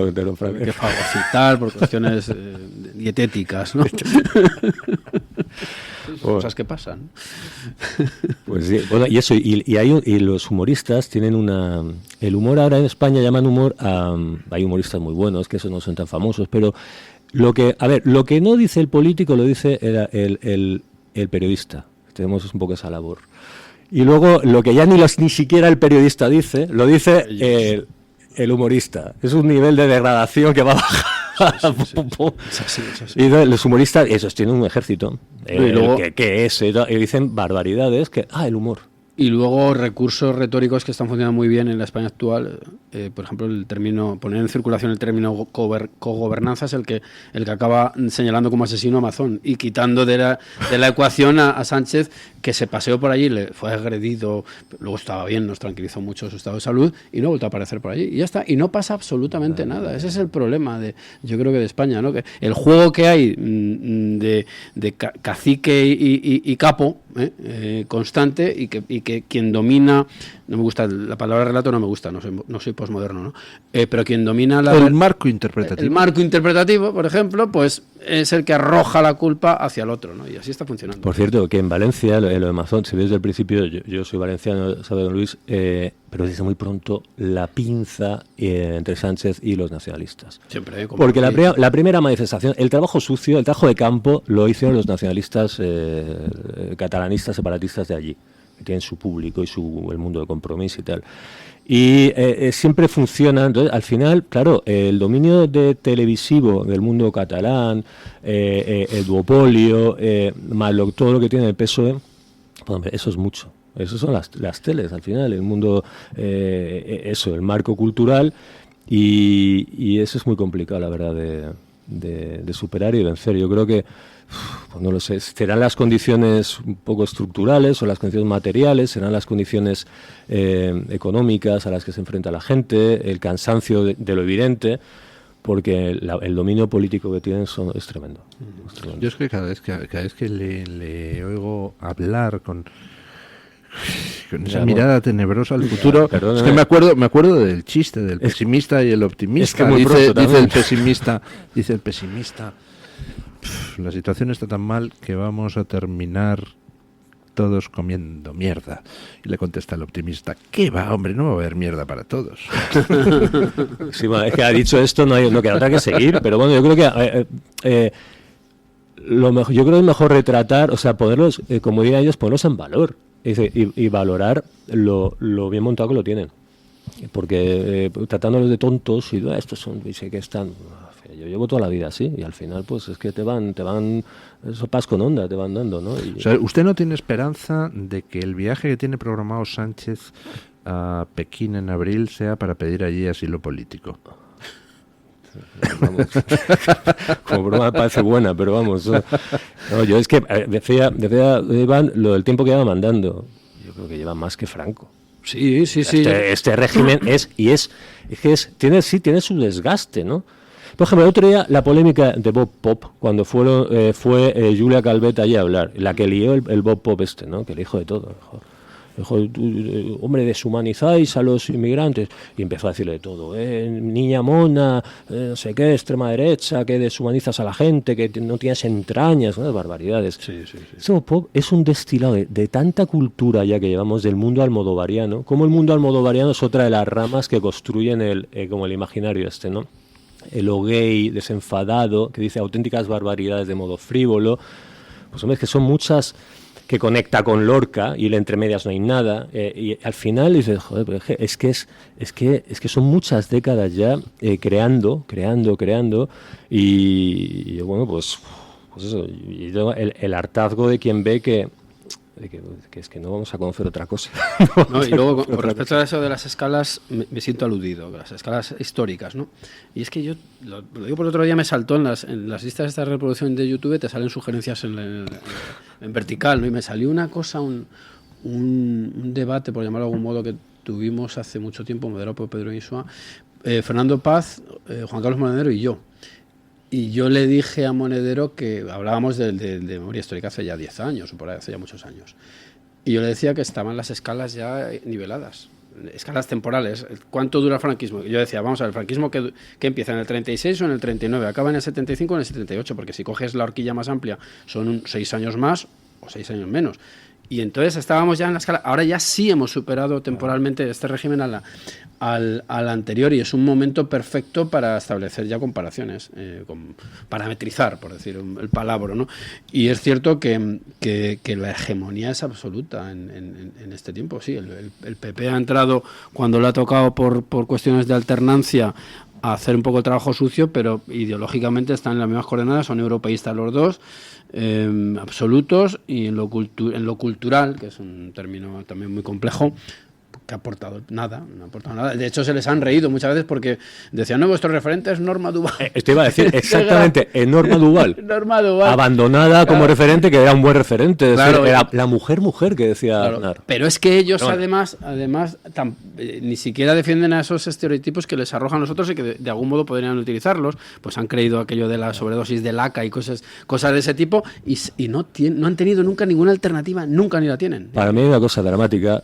fagocitar por cuestiones dietéticas, ¿no? Cosas que pasan. Pues sí, y eso, y los humoristas tienen el humor ahora en España llaman humor hay humoristas muy buenos que esos no son tan famosos, pero lo que no dice el político lo dice el periodista. Tenemos un poco esa labor. Y luego lo que ya ni siquiera el periodista dice, lo dice el humorista. Es un nivel de degradación que va a bajar. Y los humoristas, esos tienen un ejército. Y luego, y dicen barbaridades, el humor. Y luego recursos retóricos que están funcionando muy bien en la España actual. Por ejemplo, poner en circulación el término cogobernanza es el que acaba señalando como asesino a Amazon y quitando de la ecuación a Sánchez, que se paseó por allí, le fue agredido, luego estaba bien, nos tranquilizó mucho su estado de salud y no ha vuelto a aparecer por allí. Y ya está, y no pasa absolutamente nada. Ese es el problema yo creo que de España, ¿no? Que el juego que hay de cacique y capo, constante y que quien domina, no me gusta la palabra relato, no me gusta, no soy posmoderno, ¿no? Pero quien domina el marco interpretativo. El marco interpretativo, por ejemplo, pues es el que arroja la culpa hacia el otro, ¿no? Y así está funcionando. Por cierto, que en Valencia, lo de Amazon, si ves desde el principio, yo soy valenciano, sabe don Luis, pero desde muy pronto la pinza entre Sánchez y los nacionalistas. Siempre, porque la primera manifestación, el trabajo sucio, el trabajo de campo, lo hicieron los nacionalistas catalanistas, separatistas de allí, que tienen su público y el mundo de Compromís y tal. Y siempre funciona. Entonces, al final, claro, el dominio televisivo del mundo catalán, el duopolio, más todo lo que tiene el PSOE, pues, eso es mucho. Eso son las teles, al final, el mundo, el marco cultural, y eso es muy complicado, la verdad, de superar y vencer. Yo creo que, pues no lo sé, serán las condiciones un poco estructurales o las condiciones materiales, serán las condiciones económicas a las que se enfrenta la gente, el cansancio de lo evidente, porque el dominio político que tienen es tremendo. Yo es que cada vez que le oigo hablar con esa mirada tenebrosa al futuro, es que me acuerdo del chiste del pesimista y el optimista. Es que dice el pesimista, la situación está tan mal que vamos a terminar todos comiendo mierda. Y le contesta el optimista, ¿qué va, hombre? No va a haber mierda para todos. Sí, bueno, es que ha dicho esto, no queda otra que seguir, pero bueno, yo creo que yo creo que es mejor retratar, o sea, ponerlos, como dirían ellos, ponerlos en valor. Y valorar lo bien montado que lo tienen, porque tratándolos de tontos y estos son, dice que están, yo llevo toda la vida así, y al final pues es que te van sopas con onda, te van dando, ¿no? O sea, ¿usted no tiene esperanza de que el viaje que tiene programado Sánchez a Pekín en abril sea para pedir allí asilo político? Vamos. Como broma me parece buena, pero vamos, no, yo es que decía Iván lo del tiempo que lleva mandando. Yo creo que lleva más que Franco. Sí. Este régimen tiene su desgaste, ¿no? Por ejemplo, el otro día la polémica de Bob Pop, cuando fue Julia Calvet allí a hablar, la que lió el Bob Pop ¿no? Que le dijo de todo. Dijo, hombre, deshumanizáis a los inmigrantes. Y empezó a decirle de todo. Niña mona, no sé qué, extrema derecha, que deshumanizas a la gente, que no tienes entrañas, unas barbaridades. Sí. Pop es un destilado de tanta cultura ya que llevamos del mundo almodovariano, como el mundo almodovariano es otra de las ramas que construyen como el imaginario ¿no? El gay desenfadado, que dice auténticas barbaridades de modo frívolo. Pues hombre, es que son muchas, que conecta con Lorca y entre medias no hay nada, y al final dices, joder, es que son muchas décadas ya creando, y bueno, pues eso, y el hartazgo de quien ve que es que no vamos a conocer otra cosa. No, y luego, con respecto a eso de las escalas, me siento aludido, las escalas históricas, ¿no? Y es que yo, lo digo por otro día, me saltó en las listas de esta reproducción de YouTube, te salen sugerencias en vertical, ¿no? Y me salió una cosa, un debate, por llamarlo de algún modo, que tuvimos hace mucho tiempo, moderado por Pedro Insua, Fernando Paz, Juan Carlos Monedero y yo. Y yo le dije a Monedero que hablábamos de memoria histórica hace ya 10 años, o por ahí, hace ya muchos años. Y yo le decía que estaban las escalas ya niveladas, escalas temporales. ¿Cuánto dura el franquismo? Yo decía, vamos a ver, el franquismo que empieza en el 36 o en el 39, acaba en el 75 o en el 78, porque si coges la horquilla más amplia son 6 años más o 6 años menos. Y entonces estábamos ya en la escala, ahora ya sí hemos superado temporalmente este régimen al anterior, y es un momento perfecto para establecer ya comparaciones, parametrizar, por decir el palabra, ¿no? Y es cierto que la hegemonía es absoluta en este tiempo, sí. El PP ha entrado cuando le ha tocado por cuestiones de alternancia a hacer un poco el trabajo sucio, pero ideológicamente están en las mismas coordenadas, son europeístas los dos, absolutos, y en lo cultural, que es un término también muy complejo, que ha aportado nada, no ha aportado nada. De hecho, se les han reído muchas veces porque decían, no, vuestro referente es Norma Duval. Te iba a decir exactamente, Norma Duval. Norma Duval. Abandonada como referente, que era un buen referente. Claro, era la mujer que decía Aznar. Pero es que ellos además ni siquiera defienden a esos estereotipos que les arrojan los otros y que de algún modo podrían utilizarlos. Pues han creído aquello de la sobredosis de laca y cosas de ese tipo y no han tenido nunca ninguna alternativa, nunca ni la tienen. Para mí hay una cosa dramática,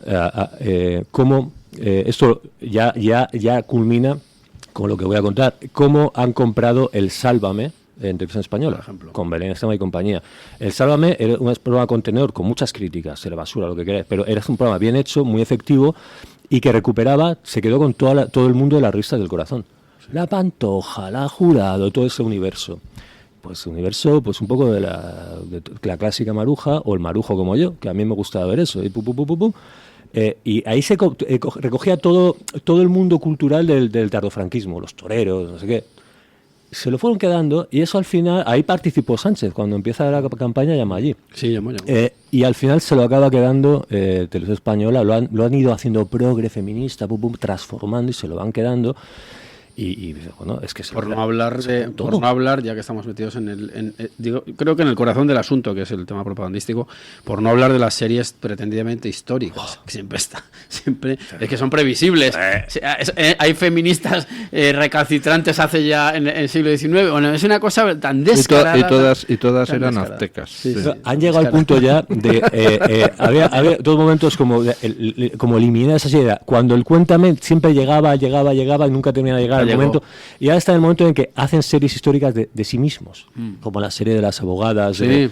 cómo esto ya culmina con lo que voy a contar, cómo han comprado el Sálvame en Televisión Española, por ejemplo, con Belén Esteban y compañía. El Sálvame era un programa contenedor con muchas críticas, era basura, lo que queráis, pero era un programa bien hecho, muy efectivo y que recuperaba, se quedó con todo el mundo de las risas del corazón. Sí. La Pantoja, la Jurado, todo ese universo. Pues universo, pues un poco de la clásica maruja o el marujo como yo, que a mí me gustaba ver eso. Y ahí se recogía todo el mundo cultural del tardofranquismo, los toreros, no sé qué. Se lo fueron quedando y eso al final, ahí participó Sánchez, cuando empieza la campaña llama allí. Sí, llamó. Y al final se lo acaba quedando Televisión Española, lo han ido haciendo progre, feminista, transformando y se lo van quedando. Y bueno, es que por no hablar, ya que estamos metidos creo que en el corazón del asunto, que es el tema propagandístico, por no hablar de las series pretendidamente históricas, que siempre es que son previsibles. Hay feministas recalcitrantes hace ya en el siglo XIX. Bueno, es una cosa tan descarada. Y todas eran aztecas. Sí. Han llegado al punto ya de había dos momentos como eliminar esa serie. Cuando el Cuéntame siempre llegaba y nunca terminaba de llegar. Momento, y ahora está en el momento en que hacen series históricas de sí mismos, como la serie de las abogadas, de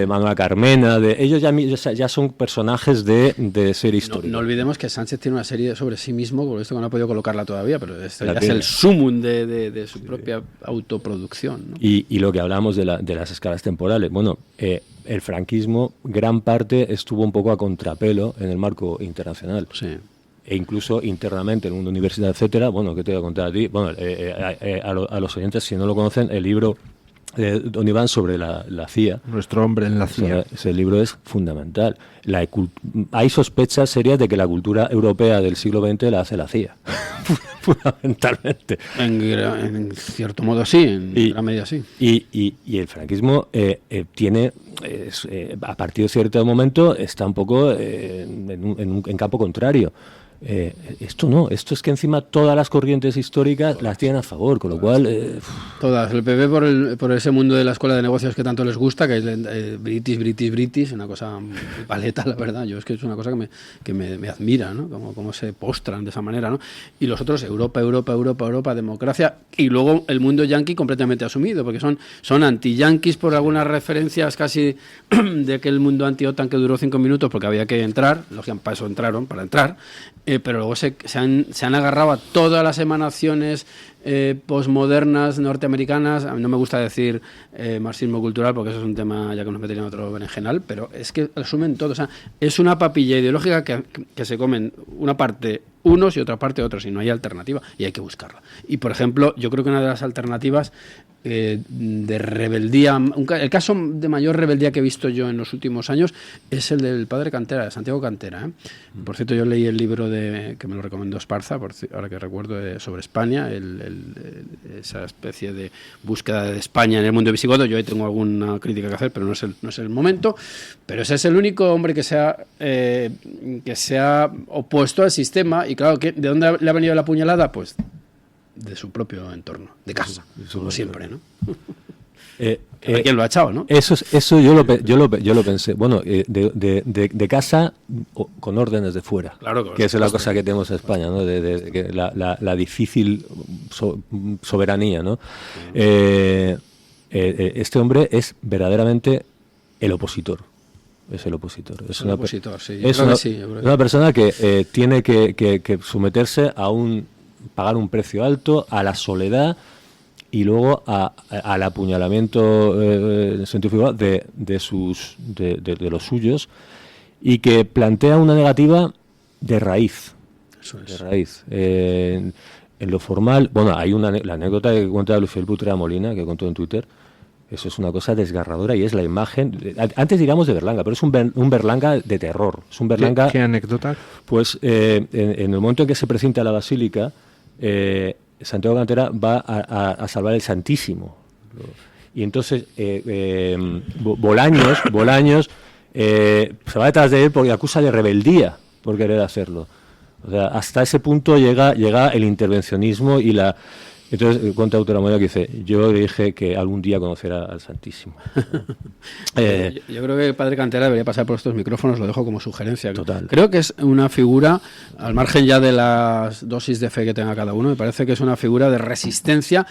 Manuela Carmena, ellos ya son personajes de serie histórica. No olvidemos que Sánchez tiene una serie sobre sí mismo, por esto que no ha podido colocarla todavía, pero esto ya es el sumum de su propia autoproducción, ¿no? Y lo que hablábamos de las escalas temporales, bueno, el franquismo, gran parte estuvo un poco a contrapelo en el marco internacional. Sí. E incluso internamente en el mundo universitario, etcétera. Bueno, ¿qué te voy a contar a ti? Bueno, a los oyentes, si no lo conocen, el libro de Don Iván sobre la CIA. Nuestro hombre en la CIA. Ese libro es fundamental. Hay sospechas serias de que la cultura europea del siglo XX la hace la CIA. Fundamentalmente. En cierto modo sí, en gran medida sí. Y el franquismo tiene, a partir de cierto momento, está un poco en campo contrario. Esto es que encima todas las corrientes históricas las tienen a favor, con lo cual... Todas. El PP por ese mundo de la escuela de negocios que tanto les gusta, que es British, una cosa paleta, la verdad. Yo es que es una cosa que me admira, ¿no? Como se postran de esa manera, ¿no? Y los otros, Europa, democracia, y luego el mundo yanqui completamente asumido, porque son anti-yanquis por algunas referencias casi de aquel mundo anti-OTAN que duró 5 minutos porque había que entrar, para eso entraron, para entrar. Pero luego se han agarrado a todas las emanaciones posmodernas norteamericanas. A mí no me gusta decir marxismo cultural porque eso es un tema ya que nos metería en otro berenjenal, pero es que asumen todo. O sea, es una papilla ideológica que se comen una parte unos y otra parte otros, y no hay alternativa, y hay que buscarla. Y, por ejemplo, yo creo que una de las alternativas de rebeldía, el caso de mayor rebeldía que he visto yo en los últimos años es el del padre Cantera, de Santiago Cantera, ¿eh? Por cierto, yo leí el libro que me lo recomendó Esparza, ahora que recuerdo, sobre España, esa especie de búsqueda de España en el mundo visigodo. Yo ahí tengo alguna crítica que hacer, pero no es el momento. Pero ese es el único hombre que se ha opuesto al sistema. Y claro, ¿de dónde le ha venido la puñalada? Pues de su propio entorno, de casa, como siempre, ¿no? ¿Quién lo ha echado, no? Eso yo lo pensé. Bueno, de casa con órdenes de fuera. Claro, que esa es la cosa que tenemos en España, ¿no? De la difícil soberanía, ¿no? Este hombre es verdaderamente el opositor. Es el opositor. Es una persona que tiene que someterse pagar un precio alto a la soledad y luego al apuñalamiento en sentido figurado de los suyos, y que plantea una negativa de raíz. Eso es. De raíz. En lo formal, bueno, hay la anécdota que cuenta Luis Felipe Utrera Molina, que contó en Twitter, Eso es una cosa desgarradora y es la imagen, antes digamos de Berlanga, pero es un Berlanga de terror. Es un Berlanga. ¿Qué anécdota? Pues en el momento en que se presenta la basílica, Santiago Cantera va a salvar el Santísimo. Y entonces Bolaños se va detrás de él porque acusa de rebeldía por querer hacerlo. O sea, hasta ese punto llega el intervencionismo y la... Entonces, cuenta autora Moya que dice, yo le dije que algún día conocerá al Santísimo. Yo creo que el padre Cantera debería pasar por estos micrófonos, lo dejo como sugerencia. Total. Creo que es una figura, al margen ya de las dosis de fe que tenga cada uno, me parece que es una figura de resistencia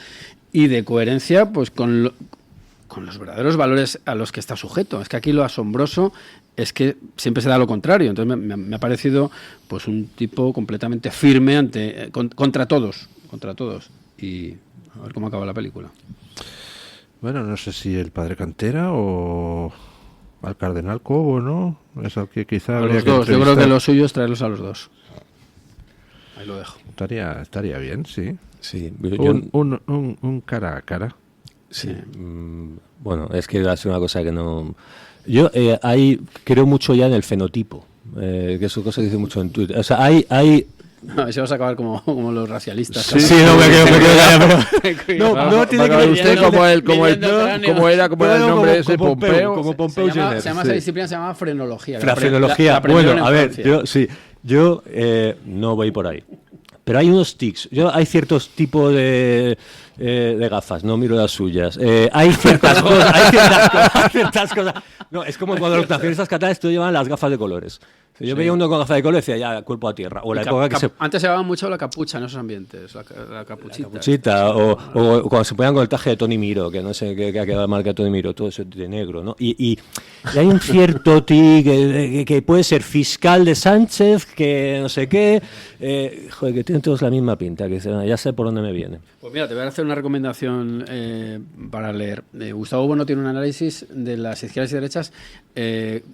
y de coherencia pues con los verdaderos valores a los que está sujeto. Es que aquí lo asombroso es que siempre se da lo contrario. Entonces me ha parecido pues un tipo completamente firme contra todos. Y a ver cómo acaba la película. Bueno, no sé si el padre Cantera o al cardenal Cobo, ¿no? Es al que quizá habría los que dos. Yo creo que entrevistar. lo suyo es traerlos a los dos. Ahí lo dejo. Estaría bien, sí. Sí, Un cara a cara. Sí. Bueno, es que va a ser una cosa que no... Yo creo mucho ya en el fenotipo, que es una cosa que dice mucho en Twitter. O sea, hay A ver si vas a acabar como los racialistas. Sí, no me quedo callado. No tiene que ver usted como era el nombre ese Pompeo. Como Pompeo Se llama Gener. esa disciplina se llama frenología. La frenología. La aprendieron Bueno, en a ver, Francia. yo no voy por ahí. Pero hay unos tics. Hay ciertos tipos de gafas, no miro las suyas. Hay ciertas cosas. No, es como cuando los nacionalistas catalanes llevan las gafas de colores. Yo veía uno con gafas de colores y decía, ya, cuerpo a tierra. O la época que Antes se llevaba mucho la capucha en esos ambientes, la capuchita. capuchita, o cuando se ponían con el traje de Tony Miro, que no sé qué ha quedado la marca de Tony Miro, todo eso de negro, ¿no? Y hay un cierto tic que puede ser fiscal de Sánchez, que no sé qué, joder, que tienen todos la misma pinta, que ya sé por dónde me viene. Pues mira, te voy a hacer una recomendación para leer. Gustavo Bueno tiene un análisis de las izquierdas y derechas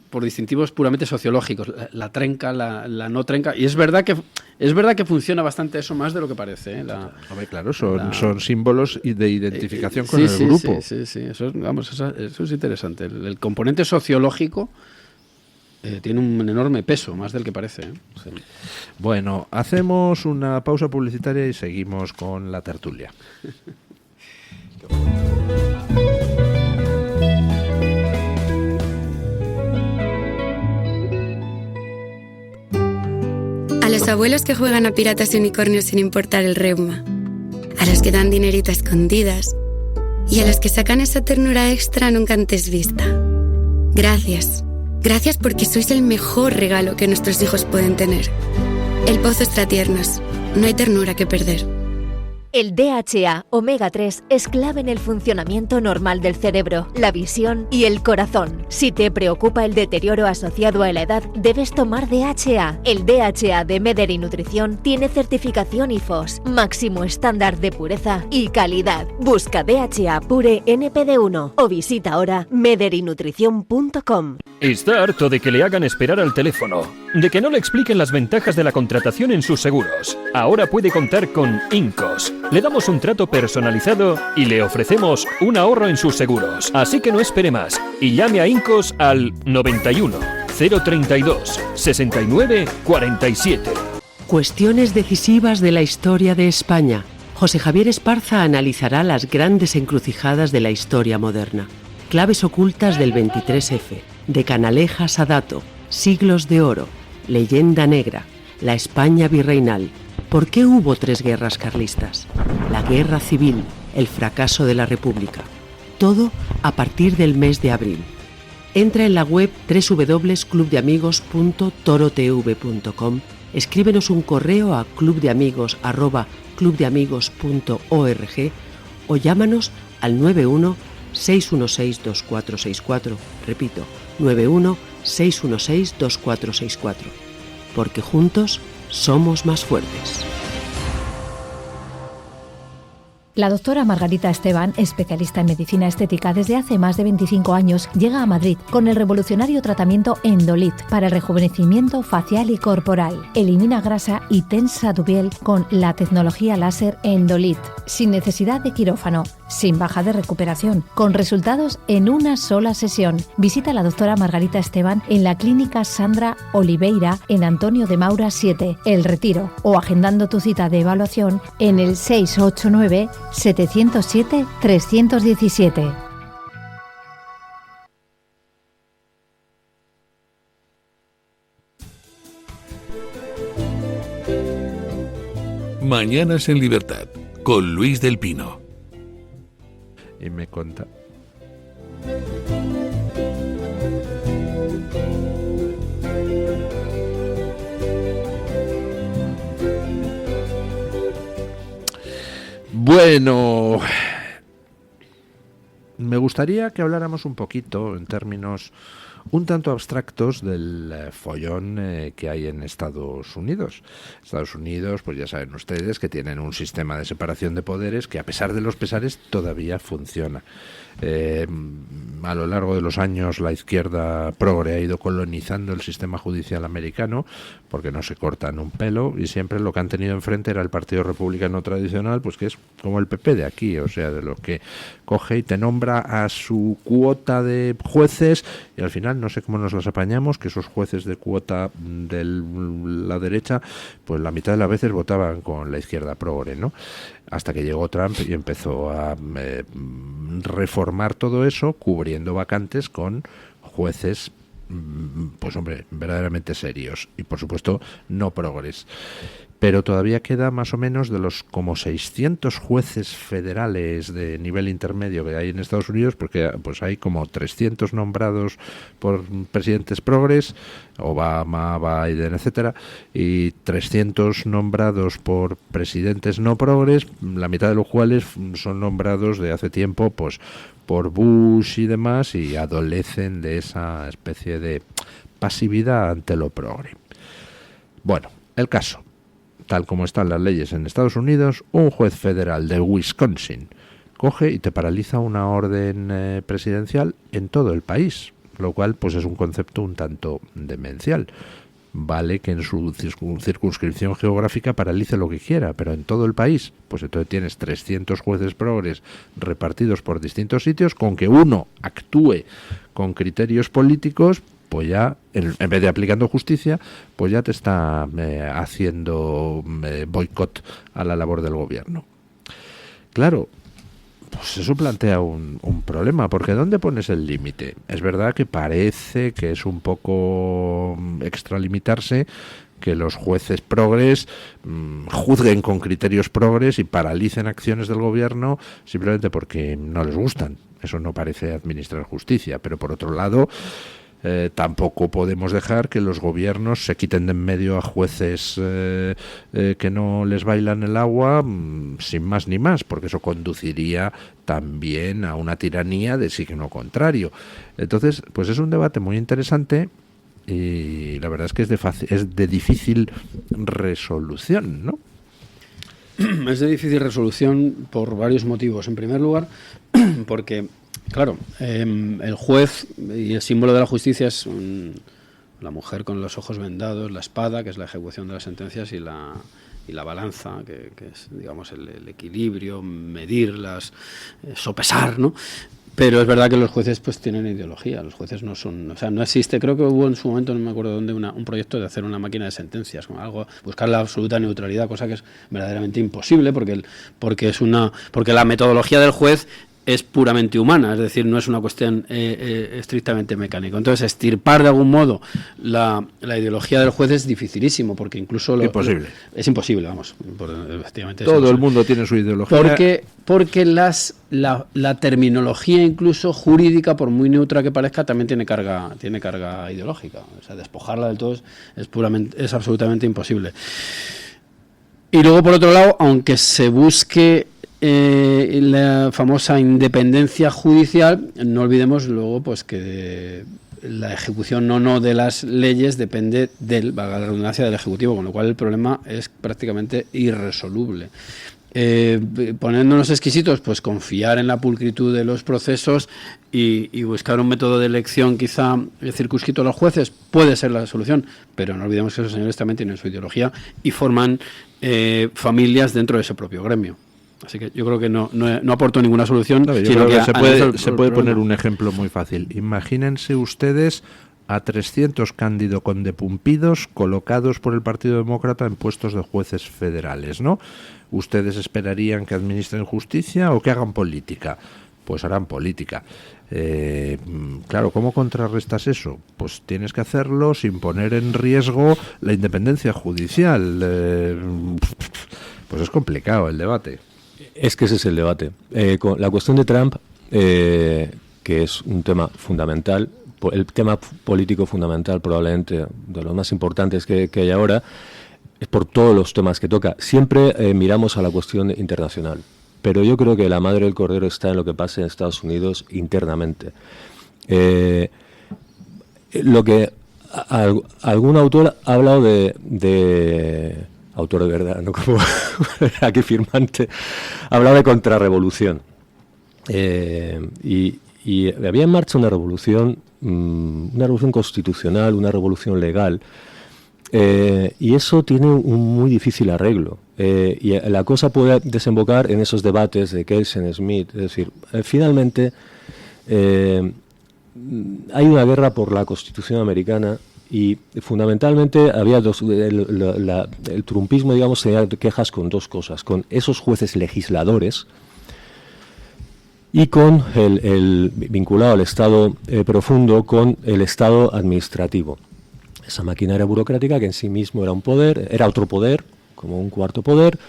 por distintivos puramente sociológicos, la trenca, la no trenca, y es verdad que funciona bastante eso más de lo que parece. Hombre, claro, son símbolos de identificación con el grupo. Sí, eso es interesante. El componente sociológico tiene un enorme peso, más del que parece. Sí. Bueno, hacemos una pausa publicitaria y seguimos con la tertulia. A los abuelos que juegan a piratas y unicornios sin importar el reuma, a los que dan dinerito a escondidas y a los que sacan esa ternura extra nunca antes vista. Gracias. Gracias porque sois el mejor regalo que nuestros hijos pueden tener. El Pozo Extratiernos. No hay ternura que perder. El DHA omega 3 es clave en el funcionamiento normal del cerebro, la visión y el corazón. Si te preocupa el deterioro asociado a la edad, debes tomar DHA. El DHA de Mederi Nutrición tiene certificación IFOS, máximo estándar de pureza y calidad. Busca DHA Pure NPD1 o visita ahora mederinutrición.com. Está harto de que le hagan esperar al teléfono, de que no le expliquen las ventajas de la contratación en sus seguros. Ahora puede contar con Incos. Le damos un trato personalizado y le ofrecemos un ahorro en sus seguros. Así que no espere más y llame a Incos al 91 032 69 47. Cuestiones decisivas de la historia de España. José Javier Esparza analizará las grandes encrucijadas de la historia moderna. Claves ocultas del 23F, de Canalejas a Dato, Siglos de Oro, Leyenda Negra, la España virreinal. ¿Por qué hubo 3 guerras carlistas? La guerra civil, el fracaso de la República. Todo a partir del mes de abril. Entra en la web www.clubdeamigos.torotv.com, escríbenos un correo a clubdeamigos@clubdeamigos.org o llámanos al 91 616 2464. Repito, 91 616 2464. Porque juntos somos más fuertes. La doctora Margarita Esteban, especialista en medicina estética desde hace más de 25 años, llega a Madrid con el revolucionario tratamiento Endolit para el rejuvenecimiento facial y corporal. Elimina grasa y tensa tu piel con la tecnología láser Endolit, sin necesidad de quirófano, sin baja de recuperación, con resultados en una sola sesión. Visita a la doctora Margarita Esteban en la clínica Sandra Oliveira en Antonio de Maura 7, El Retiro, o agendando tu cita de evaluación en el 689 707 317. Mañanas en Libertad, con Luis del Pino. Y me conta. Bueno, me gustaría que habláramos un poquito en términos un tanto abstractos del follón que hay en Estados Unidos. Estados Unidos, pues ya saben ustedes que tienen un sistema de separación de poderes que a pesar de los pesares todavía funciona. A lo largo de los años la izquierda progre ha ido colonizando el sistema judicial americano porque no se cortan un pelo y siempre lo que han tenido enfrente era el Partido Republicano tradicional, pues que es como el PP de aquí, o sea, de lo que coge y te nombra a su cuota de jueces y al final no sé cómo nos las apañamos, que esos jueces de cuota de la derecha, pues la mitad de las veces votaban con la izquierda progre, ¿no? Hasta que llegó Trump y empezó a reformar todo eso, cubriendo vacantes con jueces, pues hombre, verdaderamente serios y por supuesto no progres. Pero todavía queda más o menos de los como 600 jueces federales de nivel intermedio que hay en Estados Unidos, porque pues hay como 300 nombrados por presidentes progres, Obama, Biden, etcétera, y 300 nombrados por presidentes no progres, la mitad de los cuales son nombrados de hace tiempo, pues por Bush y demás, y adolecen de esa especie de pasividad ante lo progre. Bueno, el caso. Tal como están las leyes en Estados Unidos, un juez federal de Wisconsin coge y te paraliza una orden presidencial en todo el país, lo cual pues es un concepto un tanto demencial. Vale que en su circunscripción geográfica paralice lo que quiera, pero en todo el país, pues entonces tienes 300 jueces progres repartidos por distintos sitios, con que uno actúe con criterios políticos, pues ya, en vez de aplicando justicia, pues ya te está haciendo boicot a la labor del gobierno. Claro, pues eso plantea un problema, porque ¿dónde pones el límite? Es verdad que parece que es un poco extralimitarse que los jueces progres juzguen con criterios progres y paralicen acciones del gobierno simplemente porque no les gustan. Eso no parece administrar justicia, pero por otro lado tampoco podemos dejar que los gobiernos se quiten de en medio a jueces que no les bailan el agua sin más ni más, porque eso conduciría también a una tiranía de signo contrario. Entonces, pues es un debate muy interesante y la verdad es que es de difícil resolución, ¿no? Es de difícil resolución por varios motivos. En primer lugar, porque claro, el juez y el símbolo de la justicia es la mujer con los ojos vendados, la espada, que es la ejecución de las sentencias, y la balanza, que es, digamos, el equilibrio, medirlas, sopesar, ¿no? Pero es verdad que los jueces pues tienen ideología. Los jueces no son, o sea, no existe. Creo que hubo en su momento, no me acuerdo dónde, un proyecto de hacer una máquina de sentencias, como algo, buscar la absoluta neutralidad, cosa que es verdaderamente imposible, porque la metodología del juez es puramente humana, es decir, no es una cuestión estrictamente mecánica. Entonces, extirpar de algún modo la ideología del juez es dificilísimo, porque incluso imposible. Es imposible, vamos. Efectivamente, todo el mundo tiene su ideología. Porque la terminología, incluso jurídica, por muy neutra que parezca, también tiene carga ideológica. O sea, despojarla del todo es absolutamente imposible. Y luego, por otro lado, aunque se busque la famosa independencia judicial, no olvidemos luego pues que la ejecución o no de las leyes depende valga la redundancia, del Ejecutivo, con lo cual el problema es prácticamente irresoluble. Poniéndonos exquisitos, pues confiar en la pulcritud de los procesos y buscar un método de elección quizá circunscrito a los jueces puede ser la solución, pero no olvidemos que esos señores también tienen su ideología y forman familias dentro de ese propio gremio. Así que yo creo que no aporto ninguna solución. No, yo creo que se puede poner un ejemplo muy fácil. Imagínense ustedes a 300 Cándido Condepumpidos colocados por el Partido Demócrata en puestos de jueces federales, ¿no? ¿Ustedes esperarían que administren justicia o que hagan política? Pues harán política. Claro, ¿cómo contrarrestas eso? Pues tienes que hacerlo sin poner en riesgo la independencia judicial. Pues es complicado el debate. Es que ese es el debate. Con la cuestión de Trump, que es un tema fundamental, el tema político fundamental probablemente de los más importantes que hay ahora, es por todos los temas que toca. Siempre miramos a la cuestión internacional, pero yo creo que la madre del cordero está en lo que pasa en Estados Unidos internamente. Lo que algún autor ha hablado de autor de verdad, no como aquí firmante, ha hablado de contrarrevolución. Y había en marcha una revolución constitucional, una revolución legal, y eso tiene un muy difícil arreglo. Y la cosa puede desembocar en esos debates de Kelsen-Smith. Es decir, finalmente hay una guerra por la Constitución americana y fundamentalmente había el trumpismo, digamos, tenía quejas con dos cosas: con esos jueces legisladores y con el vinculado al Estado profundo, con el Estado administrativo. Esa maquinaria burocrática que en sí mismo era un poder, era otro poder, como un cuarto poder,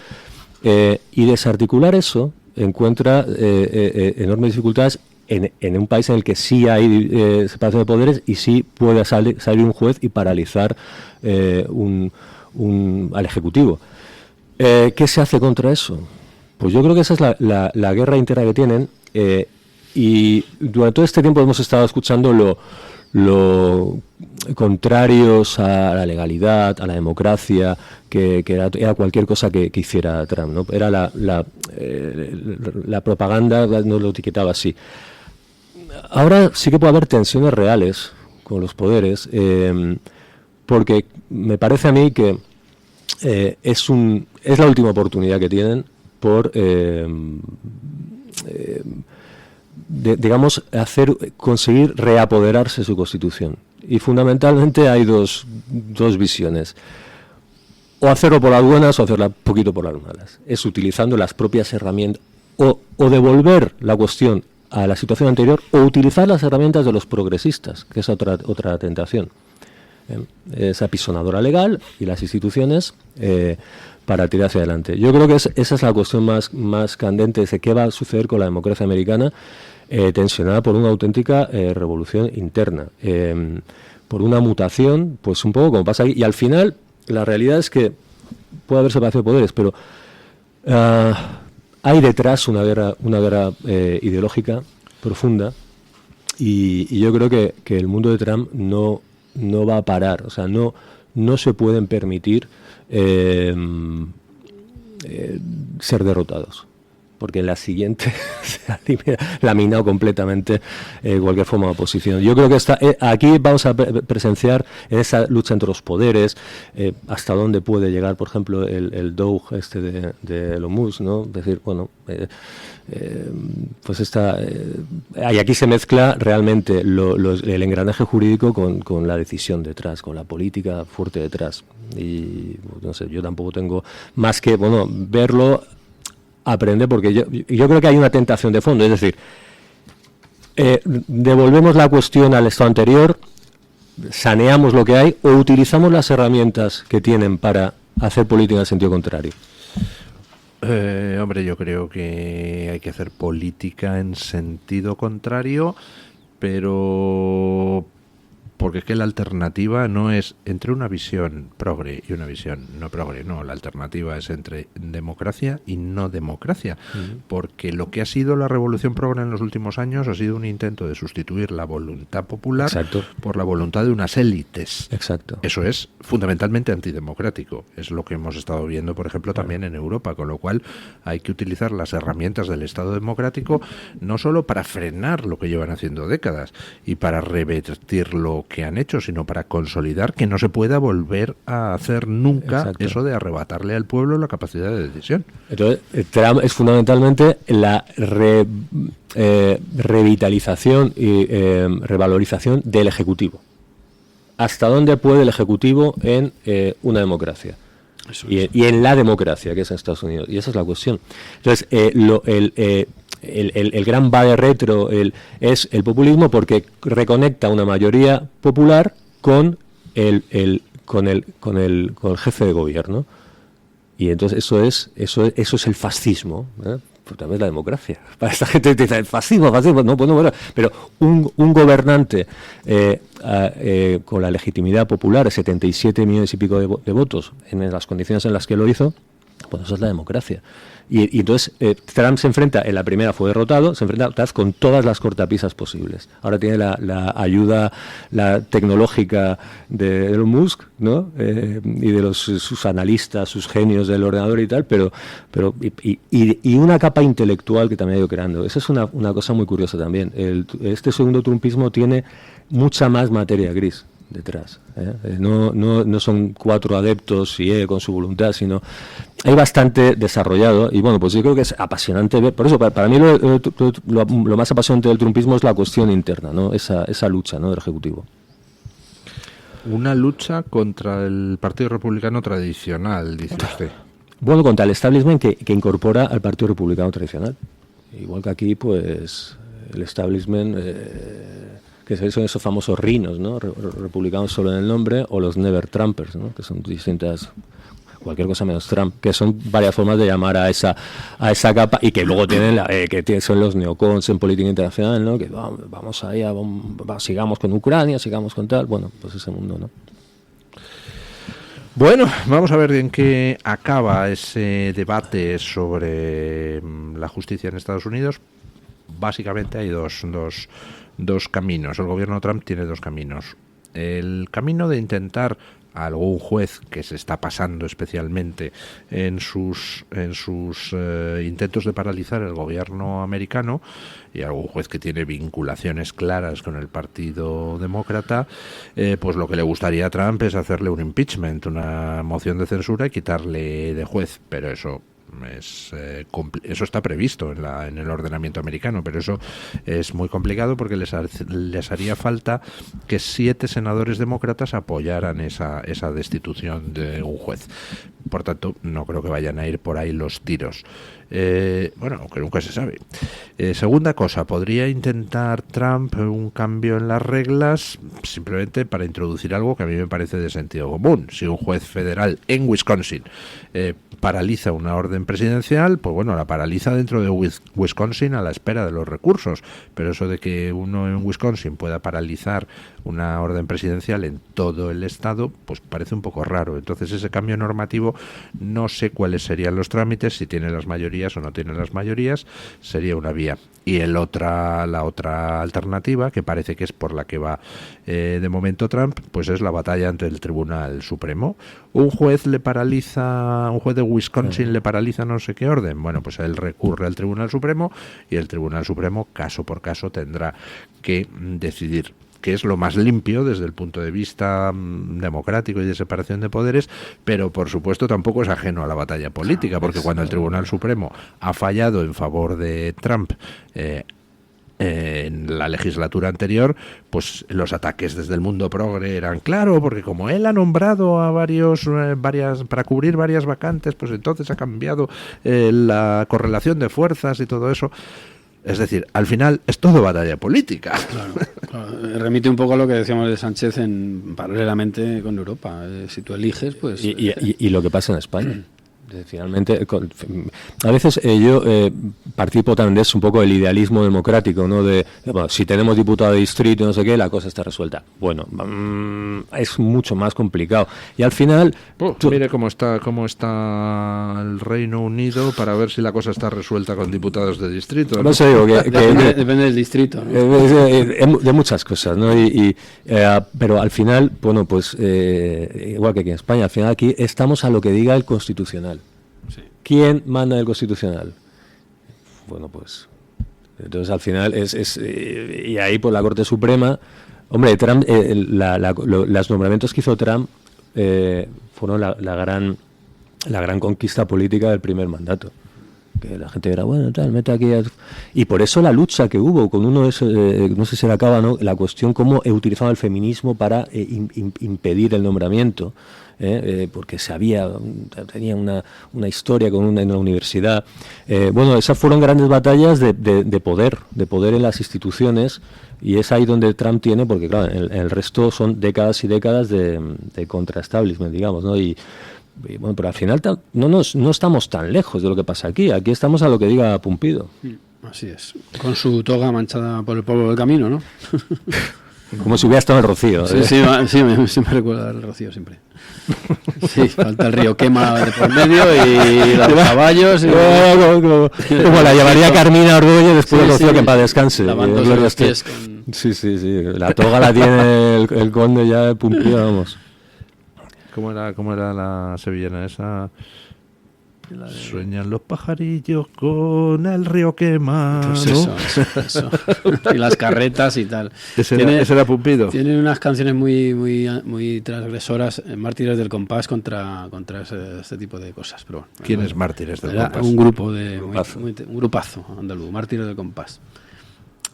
y desarticular eso encuentra enormes dificultades en un país en el que sí hay separación de poderes y sí puede salir un juez y paralizar al Ejecutivo. ¿Qué se hace contra eso? Pues yo creo que esa es la guerra interna que tienen, y durante todo este tiempo hemos estado escuchando lo contrarios a la legalidad, a la democracia, que era cualquier cosa que hiciera Trump, ¿no? Era la propaganda, no lo etiquetaba así. Ahora sí que puede haber tensiones reales con los poderes, porque me parece a mí que es la última oportunidad que tienen por digamos, conseguir reapoderarse de su Constitución. Y fundamentalmente hay dos visiones: o hacerlo por las buenas o hacerlo un poquito por las malas. Es utilizando las propias herramientas, o devolver la cuestión a la situación anterior, o utilizar las herramientas de los progresistas, que es otra tentación. Esa apisonadora legal y las instituciones para tirar hacia adelante. Yo creo que esa es la cuestión más candente de qué va a suceder con la democracia americana, tensionada por una auténtica revolución interna, por una mutación, pues un poco como pasa aquí. Y al final, la realidad es que puede haber separación de poderes, pero hay detrás una guerra ideológica profunda, y yo creo que el mundo de Trump no va a parar. O sea, no se pueden permitir ser derrotados, porque en la siguiente se ha laminado completamente cualquier forma de oposición. Yo creo que aquí vamos a presenciar en esa lucha entre los poderes hasta dónde puede llegar, por ejemplo, el Doug de Elon Musk, ¿no? Es decir, bueno, pues y aquí se mezcla realmente el engranaje jurídico con la decisión detrás, con la política fuerte detrás. Y no sé, yo tampoco tengo más que, verlo, aprender, porque yo creo que hay una tentación de fondo, es decir, devolvemos la cuestión al estado anterior, saneamos lo que hay, o utilizamos las herramientas que tienen para hacer política en el sentido contrario. Hombre, yo creo que hay que hacer política en sentido contrario, pero porque es que la alternativa no es entre una visión progre y una visión no progre, no, la alternativa es entre democracia y no democracia, porque lo que ha sido la revolución progre en los últimos años ha sido un intento de sustituir la voluntad popular por la voluntad de unas élites. Exacto. Eso es fundamentalmente antidemocrático, es lo que hemos estado viendo, por ejemplo, también en Europa, con lo cual hay que utilizar las herramientas del Estado democrático no solo para frenar lo que llevan haciendo décadas y para revertir lo que han hecho, sino para consolidar que no se pueda volver a hacer nunca eso de arrebatarle al pueblo la capacidad de decisión. Entonces, Trump es fundamentalmente la revitalización y revalorización del Ejecutivo. ¿Hasta dónde puede el Ejecutivo en una democracia? Y en la democracia, que es en Estados Unidos. Y esa es la cuestión. Entonces, el gran va de retro es el populismo, porque reconecta una mayoría popular con el jefe de gobierno, y entonces eso es el fascismo, pues también es la democracia. Para esta gente dice el fascismo, no, pues no, pero un gobernante con la legitimidad popular, 77 millones y pico de votos en las condiciones en las que lo hizo, pues eso es la democracia. Y entonces Trump se enfrenta, en la primera fue derrotado, se enfrenta otra vez con todas las cortapisas posibles. Ahora tiene la ayuda tecnológica de Elon Musk, ¿no? Y de sus analistas, sus genios del ordenador y tal, pero una capa intelectual que también ha ido creando. Esa es una cosa muy curiosa también. Este segundo trumpismo tiene mucha más materia gris detrás. No son 4 adeptos y con su voluntad, sino hay bastante desarrollado, y bueno, pues yo creo que es apasionante ver. Por eso, para mí lo más apasionante del trumpismo es la cuestión interna, ¿no? Esa lucha, ¿no?, del Ejecutivo. Una lucha contra el Partido Republicano tradicional, dice usted. Bueno, contra el establishment que incorpora al Partido Republicano tradicional. Igual que aquí, pues, el establishment... que son esos famosos rinos, ¿no?, republicanos solo en el nombre, o los never Trumpers, ¿no?, que son distintas, cualquier cosa menos Trump, que son varias formas de llamar a esa capa, y que luego tienen son los neocons en política internacional, ¿no?, que vamos ahí, sigamos con Ucrania, sigamos con tal, bueno, pues ese mundo, ¿no? Bueno, vamos a ver en qué acaba ese debate sobre la justicia en Estados Unidos. Básicamente hay dos caminos. El gobierno Trump tiene 2 caminos. El camino de intentar a algún juez que se está pasando especialmente en sus intentos de paralizar el gobierno americano, y algún juez que tiene vinculaciones claras con el Partido Demócrata, pues lo que le gustaría a Trump es hacerle un impeachment, una moción de censura, y quitarle de juez, pero eso está previsto en el ordenamiento americano, pero eso es muy complicado porque les haría falta que 7 senadores demócratas apoyaran esa destitución de un juez. Por tanto, no creo que vayan a ir por ahí los tiros. Bueno, aunque nunca se sabe. Segunda cosa, podría intentar Trump un cambio en las reglas simplemente para introducir algo que a mí me parece de sentido común. Si un juez federal en Wisconsin paraliza una orden presidencial, pues bueno, la paraliza dentro de Wisconsin a la espera de los recursos, pero eso de que uno en Wisconsin pueda paralizar una orden presidencial en todo el estado, pues parece un poco raro. Entonces ese cambio normativo, no sé cuáles serían los trámites, si tiene las mayorías o no tiene las mayorías, sería una vía. Y la otra alternativa, que parece que es por la que va de momento Trump, pues es la batalla ante el Tribunal Supremo. Un juez de Wisconsin le paraliza no sé qué orden. Bueno, pues él recurre al Tribunal Supremo, y el Tribunal Supremo, caso por caso, tendrá que decidir, que es lo más limpio desde el punto de vista democrático y de separación de poderes, pero por supuesto tampoco es ajeno a la batalla política, porque cuando el Tribunal Supremo ha fallado en favor de Trump en la legislatura anterior, pues los ataques desde el mundo progre eran claro, porque como él ha nombrado a para cubrir varias vacantes, pues entonces ha cambiado la correlación de fuerzas y todo eso. Es decir, al final es todo batalla política. Claro. Remite un poco a lo que decíamos de Sánchez paralelamente con Europa. Si tú eliges, pues... Y lo que pasa en España. Finalmente, a veces yo participo también de eso, un poco el idealismo democrático, ¿no? Bueno, si tenemos diputado de distrito y no sé qué, la cosa está resuelta. Bueno, es mucho más complicado. Y al final... Mire cómo está el Reino Unido para ver si la cosa está resuelta con diputados de distrito, ¿no? No sé, digo que depende del distrito, ¿no? De muchas cosas, ¿no? Pero al final, bueno, pues igual que aquí en España, al final aquí estamos a lo que diga el Constitucional. Sí. ¿Quién manda el Constitucional? Bueno, pues entonces al final y ahí por la Corte Suprema, hombre, Trump, los nombramientos que hizo Trump fueron la gran conquista política del primer mandato. Que la gente era, bueno, tal, mete aquí. Y por eso la lucha que hubo con uno, no sé si era acaba, ¿no? La cuestión cómo utilizaba el feminismo para impedir el nombramiento. Porque tenía una historia en la universidad. Bueno, esas fueron grandes batallas de poder en las instituciones, y es ahí donde Trump tiene, porque claro, el resto son décadas y décadas de contra-establishment, digamos, ¿no? Y bueno, pero al final no estamos tan lejos de lo que pasa aquí. Aquí estamos a lo que diga Pumpido. Así es. Con su toga manchada por el polvo del camino, ¿no? Como si hubiera estado en el Rocío. Sí, me recuerda el Rocío siempre. Sí, falta el río Quema de por medio y los caballos. Como la llevaría Carmina Ordóñez después del Rocío, que en paz descanse. Lavándose los pies con... Sí. La toga la tiene el conde ya Pumpido, vamos. ¿Cómo era la sevillana esa? Sueñan los pajarillos con el río Quema. Pues eso. Y las carretas y tal. Ese era Pumpido. Tienen unas canciones muy transgresoras, Mártires del Compás, contra este tipo de cosas. Pero bueno, ¿Quién es Mártires del Compás? Un grupo un grupazo andaluz, Mártires del Compás.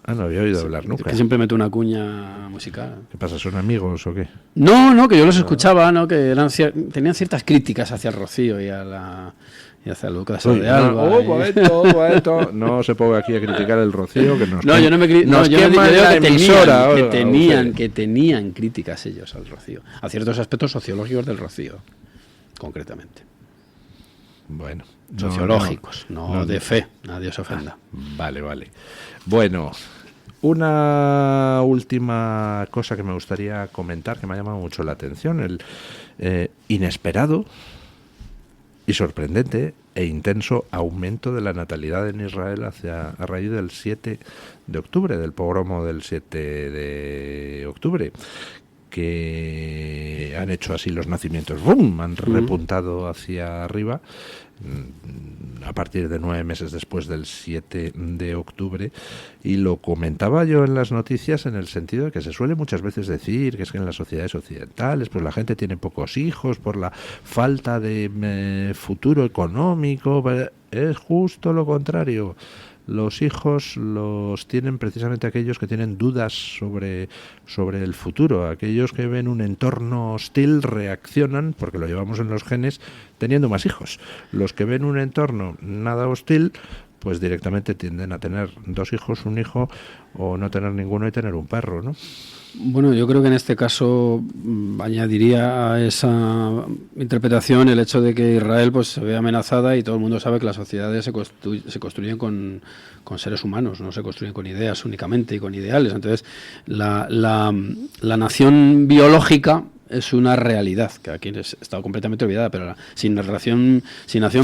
No había oído hablar nunca. Que siempre meto una cuña musical. ¿Qué pasa? ¿Son amigos o qué? No, que yo los escuchaba, ¿no? Que tenían ciertas críticas hacia el Rocío y hacia Lucas de Alba. Momento. No se ponga aquí a criticar el Rocío, que yo no me digo que tenían críticas ellos al Rocío, a ciertos aspectos sociológicos del Rocío, concretamente. Bueno, sociológicos, no de fe, nadie se ofenda. Vale. Bueno, una última cosa que me gustaría comentar, que me ha llamado mucho la atención, el inesperado y sorprendente e intenso aumento de la natalidad en Israel a raíz del 7 de octubre, del pogromo del 7 de octubre, que han hecho así los nacimientos, ¡bum!, han repuntado hacia arriba a partir de 9 meses después del 7 de octubre, y lo comentaba yo en las noticias en el sentido de que se suele muchas veces decir que es que en las sociedades occidentales pues la gente tiene pocos hijos por la falta de futuro económico. Es justo lo contrario. Los hijos los tienen precisamente aquellos que tienen dudas sobre el futuro. Aquellos que ven un entorno hostil reaccionan, porque lo llevamos en los genes, teniendo más hijos. Los que ven un entorno nada hostil, pues directamente tienden a tener 2 hijos, un hijo, o no tener ninguno y tener un perro, ¿no? Bueno, yo creo que en este caso añadiría a esa interpretación el hecho de que Israel pues se ve amenazada, y todo el mundo sabe que las sociedades se construyen con seres humanos, no se construyen con ideas únicamente y con ideales. Entonces, la nación biológica es una realidad que aquí está completamente olvidada, pero sin nación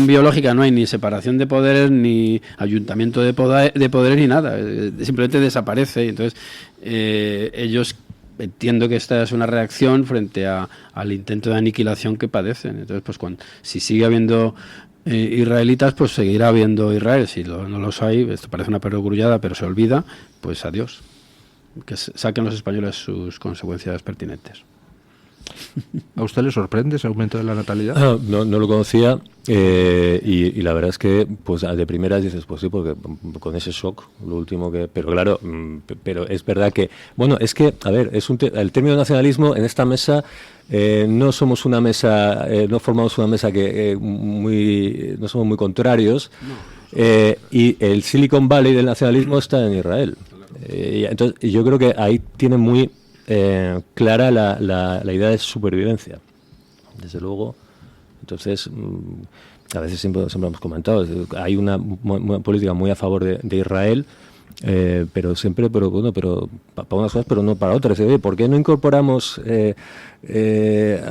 biológica no hay ni separación de poderes, ni ayuntamiento de poderes, ni nada. Simplemente desaparece. Entonces, ellos entiendo que esta es una reacción frente al intento de aniquilación que padecen. Entonces, pues si sigue habiendo israelitas, pues seguirá habiendo Israel. Si no los hay, esto parece una perogrullada, pero se olvida, pues adiós. Que saquen los españoles sus consecuencias pertinentes. ¿A usted le sorprende ese aumento de la natalidad? No lo conocía, y la verdad es que pues de primeras dices, pues sí, porque con ese shock, lo último que... Pero claro, pero es verdad que... Bueno, es que, a ver, el término nacionalismo en esta mesa... no somos una mesa, no formamos una mesa que no somos muy contrarios, y el Silicon Valley del nacionalismo está en Israel. Entonces, yo creo que ahí tiene muy clara la idea de supervivencia, desde luego. Entonces, a veces siempre hemos comentado, hay una política muy a favor de Israel, pero para unas cosas, pero no para otras. ¿Por qué no incorporamos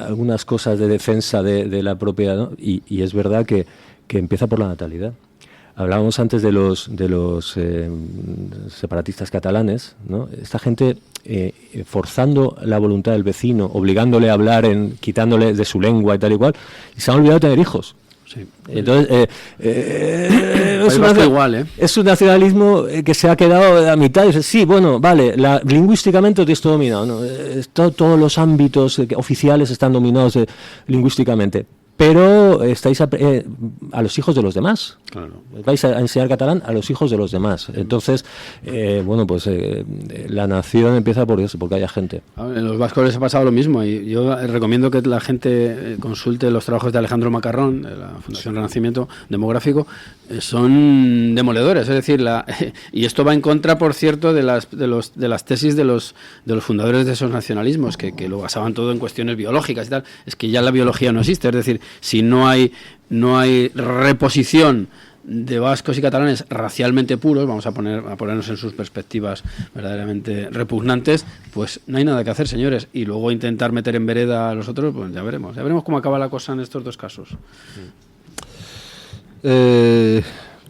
algunas cosas de defensa de la propia, ¿no? Y es verdad que empieza por la natalidad. Hablábamos antes de los separatistas catalanes, ¿no? Esta gente forzando la voluntad del vecino, obligándole a hablar, quitándole de su lengua y tal y cual, y se han olvidado de tener hijos. Sí. Entonces, es un nacionalismo que se ha quedado a mitad. Sí, bueno, vale, lingüísticamente todo esto dominado, ¿no? Todos los ámbitos oficiales están dominados lingüísticamente. Pero estáis a los hijos de los demás. Claro. Vais a enseñar catalán a los hijos de los demás. Entonces, la nación empieza por eso, porque haya gente. En los vascos les ha pasado lo mismo. Y yo recomiendo que la gente consulte los trabajos de Alejandro Macarrón, de la Fundación Renacimiento Demográfico. Son demoledores. Es decir, y esto va en contra, por cierto, de las tesis de los fundadores de esos nacionalismos, que lo basaban todo en cuestiones biológicas y tal. Es que ya la biología no existe. Es decir, si no hay reposición de vascos y catalanes racialmente puros, vamos a ponernos en sus perspectivas verdaderamente repugnantes, pues no hay nada que hacer, señores. Y luego intentar meter en vereda a los otros, pues ya veremos cómo acaba la cosa en estos dos casos.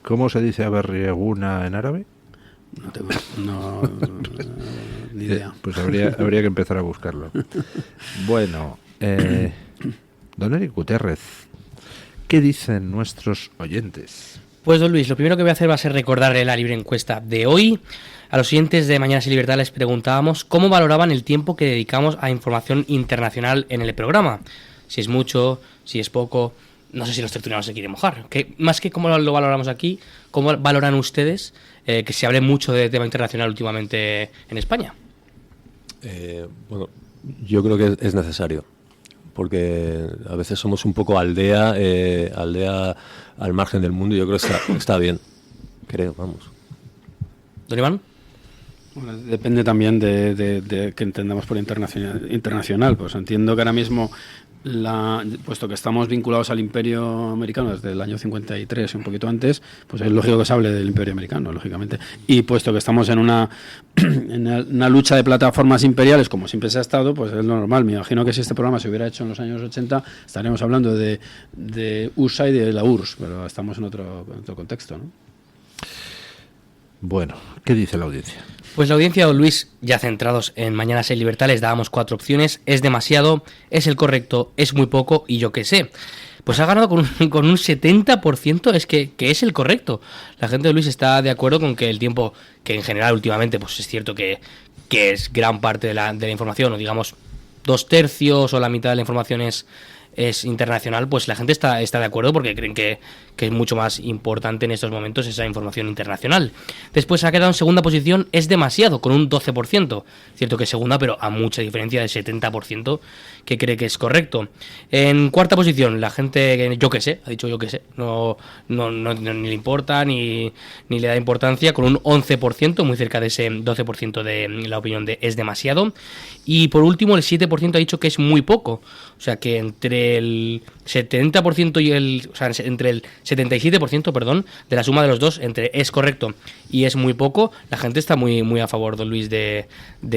¿Cómo se dice aberrieguna en árabe? No tengo ni idea. Pues habría que empezar a buscarlo. Bueno, don Eric Gutiérrez, ¿qué dicen nuestros oyentes? Pues don Luis, lo primero que voy a hacer va a ser recordarle la libre encuesta de hoy. A los oyentes de Mañanas y Libertad les preguntábamos cómo valoraban el tiempo que dedicamos a información internacional en el programa. Si es mucho, si es poco, no sé si los tertulianos se quieren mojar. Más que cómo lo valoramos aquí, ¿cómo valoran ustedes que se hable mucho de tema internacional últimamente en España? Bueno, yo creo que es necesario. Porque a veces somos un poco aldea al margen del mundo, y yo creo que está bien, vamos. ¿Don Iván? Bueno, depende también de que entendamos por internacional. Pues entiendo que ahora mismo, puesto que estamos vinculados al Imperio Americano desde el año 53 y un poquito antes, pues es lógico que se hable del Imperio Americano, lógicamente. Y puesto que estamos en una lucha de plataformas imperiales, como siempre se ha estado, pues es lo normal. Me imagino que si este programa se hubiera hecho en los años 80, estaríamos hablando de USA y de la URSS, pero estamos en otro contexto, ¿no? Bueno, ¿qué dice la audiencia? Pues la audiencia, don Luis, ya centrados en Mañanas en Libertad, les dábamos 4 opciones. Es demasiado, es el correcto, es muy poco y yo qué sé. Pues ha ganado con un 70%, es que es el correcto. La gente de Luis está de acuerdo con que el tiempo, que en general últimamente pues es cierto que es gran parte de la información, o digamos 2/3 o la mitad de la información es internacional, pues la gente está de acuerdo porque creen que es mucho más importante en estos momentos esa información internacional. Después ha quedado en segunda posición, es demasiado, con un 12%. Cierto que es segunda, pero a mucha diferencia del 70% que cree que es correcto. En cuarta posición, la gente, yo qué sé, ha dicho yo qué sé, no ni le importa ni le da importancia, con un 11%, muy cerca de ese 12% de la opinión de es demasiado. Y por último, el 7% ha dicho que es muy poco. O sea que entre el 70% y entre el 77%, perdón, de la suma de los dos, entre es correcto y es muy poco, la gente está muy, muy a favor, don Luis, de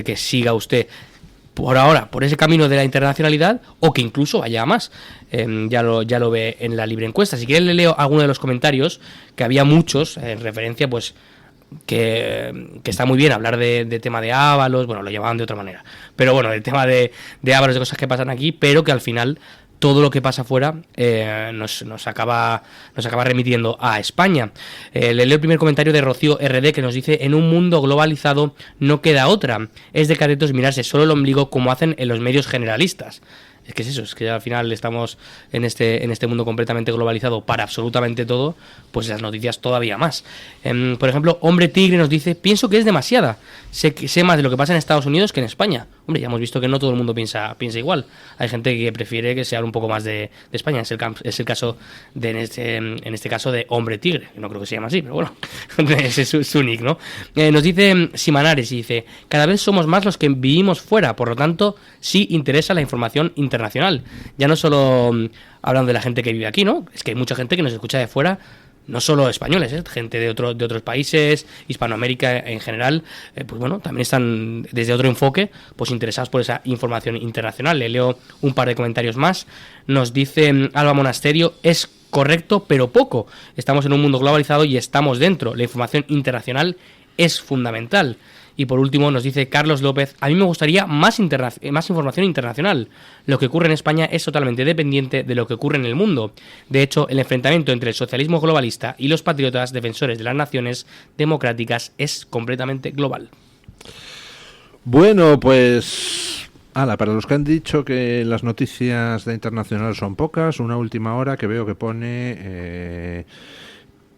que siga usted por ahora por ese camino de la internacionalidad, o que incluso vaya a más. Ya lo ve en la libre encuesta. Si quieren le leo alguno de los comentarios, que había muchos en referencia, pues que está muy bien hablar de tema de Ábalos, bueno, lo llamaban de otra manera, pero bueno, el tema de Ábalos, de cosas que pasan aquí, pero que al final todo lo que pasa fuera nos acaba remitiendo a España. Le leo el primer comentario de Rocío RD, que nos dice: en un mundo globalizado no queda otra, es de caretos mirarse solo el ombligo como hacen en los medios generalistas. Es que es eso, es que al final estamos en este mundo completamente globalizado para absolutamente todo, pues las noticias todavía más. Por ejemplo, Hombre Tigre nos dice: pienso que es demasiada, sé más de lo que pasa en Estados Unidos que en España. Hombre, ya hemos visto que no todo el mundo piensa igual. Hay gente que prefiere que se hable un poco más de España. Es el caso en este caso de Hombre Tigre. No creo que se llame así, pero bueno, ese es su nick, ¿no? Nos dice Simanares y dice: cada vez somos más los que vivimos fuera, por lo tanto sí interesa la información internacional. Ya no solo hablando de la gente que vive aquí, ¿no? Es que hay mucha gente que nos escucha de fuera. No solo españoles, gente de otros países, Hispanoamérica en general, pues bueno, también están desde otro enfoque, pues interesados por esa información internacional. Le leo un par de comentarios más. Nos dice Alba Monasterio: es correcto, pero poco. Estamos en un mundo globalizado y estamos dentro. La información internacional es fundamental. Y por último nos dice Carlos López: a mí me gustaría más información internacional. Lo que ocurre en España es totalmente dependiente de lo que ocurre en el mundo. De hecho, el enfrentamiento entre el socialismo globalista y los patriotas defensores de las naciones democráticas es completamente global. Bueno, pues para los que han dicho que las noticias de internacional son pocas, una última hora que veo que pone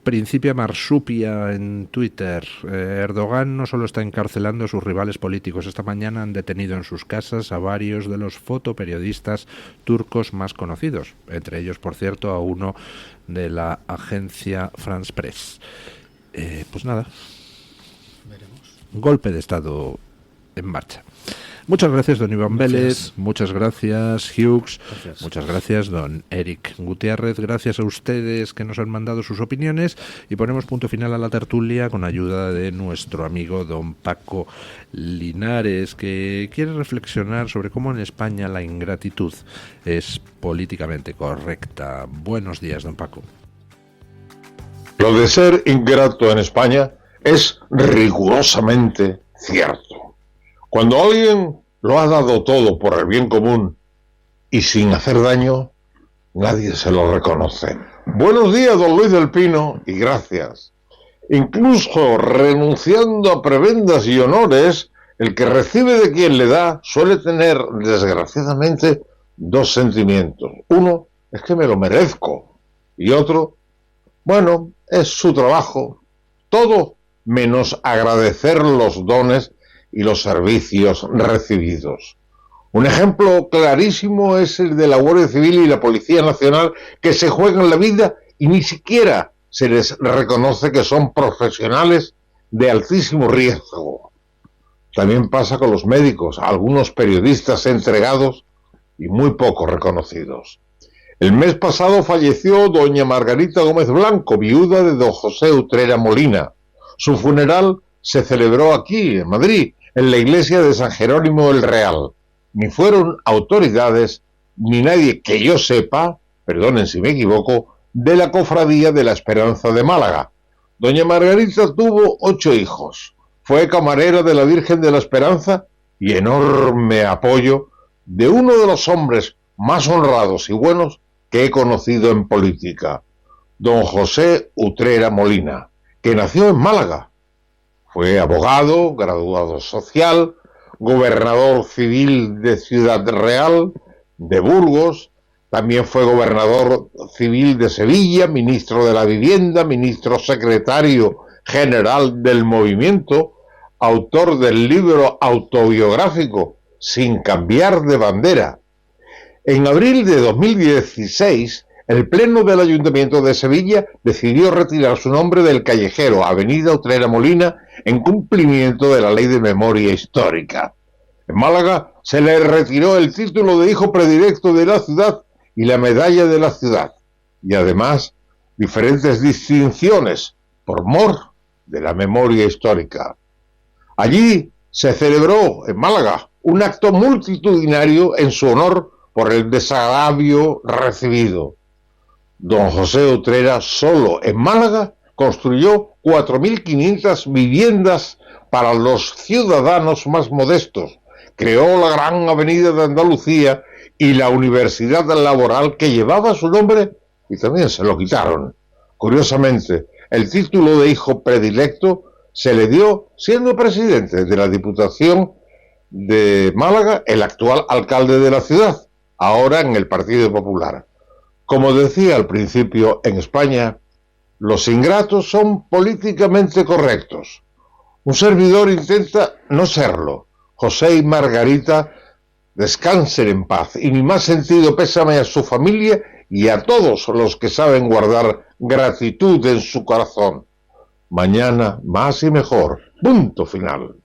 Principia Marsupia en Twitter. Erdogan no solo está encarcelando a sus rivales políticos. Esta mañana han detenido en sus casas a varios de los fotoperiodistas turcos más conocidos. Entre ellos, por cierto, a uno de la agencia France Press. Pues nada. Veremos. Golpe de Estado en marcha. Muchas gracias, don Iván Vélez. Muchas gracias, Hughes. Muchas gracias, don Eric Gutiérrez. Gracias a ustedes que nos han mandado sus opiniones. Y ponemos punto final a la tertulia con ayuda de nuestro amigo don Paco Linares, que quiere reflexionar sobre cómo en España la ingratitud es políticamente correcta. Buenos días, don Paco. Lo de ser ingrato en España es rigurosamente cierto. Cuando alguien lo ha dado todo por el bien común y sin hacer daño, nadie se lo reconoce. Buenos días, don Luis del Pino, y gracias. Incluso renunciando a prebendas y honores, el que recibe de quien le da suele tener, desgraciadamente, dos sentimientos. Uno es que me lo merezco, y otro, bueno, es su trabajo. Todo menos agradecer los dones y los servicios recibidos. Un ejemplo clarísimo es el de la Guardia Civil y la Policía Nacional, que se juegan la vida y ni siquiera se les reconoce que son profesionales de altísimo riesgo. También pasa con los médicos, algunos periodistas entregados y muy poco reconocidos. El mes pasado falleció doña Margarita Gómez Blanco, viuda de don José Utrera Molina. Su funeral se celebró aquí, en Madrid, en la iglesia de San Jerónimo el Real. Ni fueron autoridades, ni nadie que yo sepa, perdonen si me equivoco, de la Cofradía de la Esperanza de Málaga. Doña Margarita tuvo 8 hijos. Fue camarera de la Virgen de la Esperanza y enorme apoyo de uno de los hombres más honrados y buenos que he conocido en política, don José Utrera Molina, que nació en Málaga. Fue abogado, graduado social, gobernador civil de Ciudad Real, de Burgos, también fue gobernador civil de Sevilla, ministro de la Vivienda, ministro secretario general del movimiento, autor del libro autobiográfico Sin cambiar de bandera. En abril de 2016, el Pleno del Ayuntamiento de Sevilla decidió retirar su nombre del callejero Avenida Utrera Molina en cumplimiento de la Ley de Memoria Histórica. En Málaga se le retiró el título de hijo predilecto de la ciudad y la medalla de la ciudad, y además diferentes distinciones por mor de la memoria histórica. Allí se celebró en Málaga un acto multitudinario en su honor por el desagravio recibido. Don José Utrera solo en Málaga construyó 4.500 viviendas para los ciudadanos más modestos, creó la Gran Avenida de Andalucía y la Universidad Laboral que llevaba su nombre y también se lo quitaron. Curiosamente, el título de hijo predilecto se le dio siendo presidente de la Diputación de Málaga el actual alcalde de la ciudad, ahora en el Partido Popular. Como decía al principio, en España, los ingratos son políticamente correctos. Un servidor intenta no serlo, José y Margarita descansen en paz, y mi más sentido pésame a su familia y a todos los que saben guardar gratitud en su corazón. Mañana más y mejor. Punto final.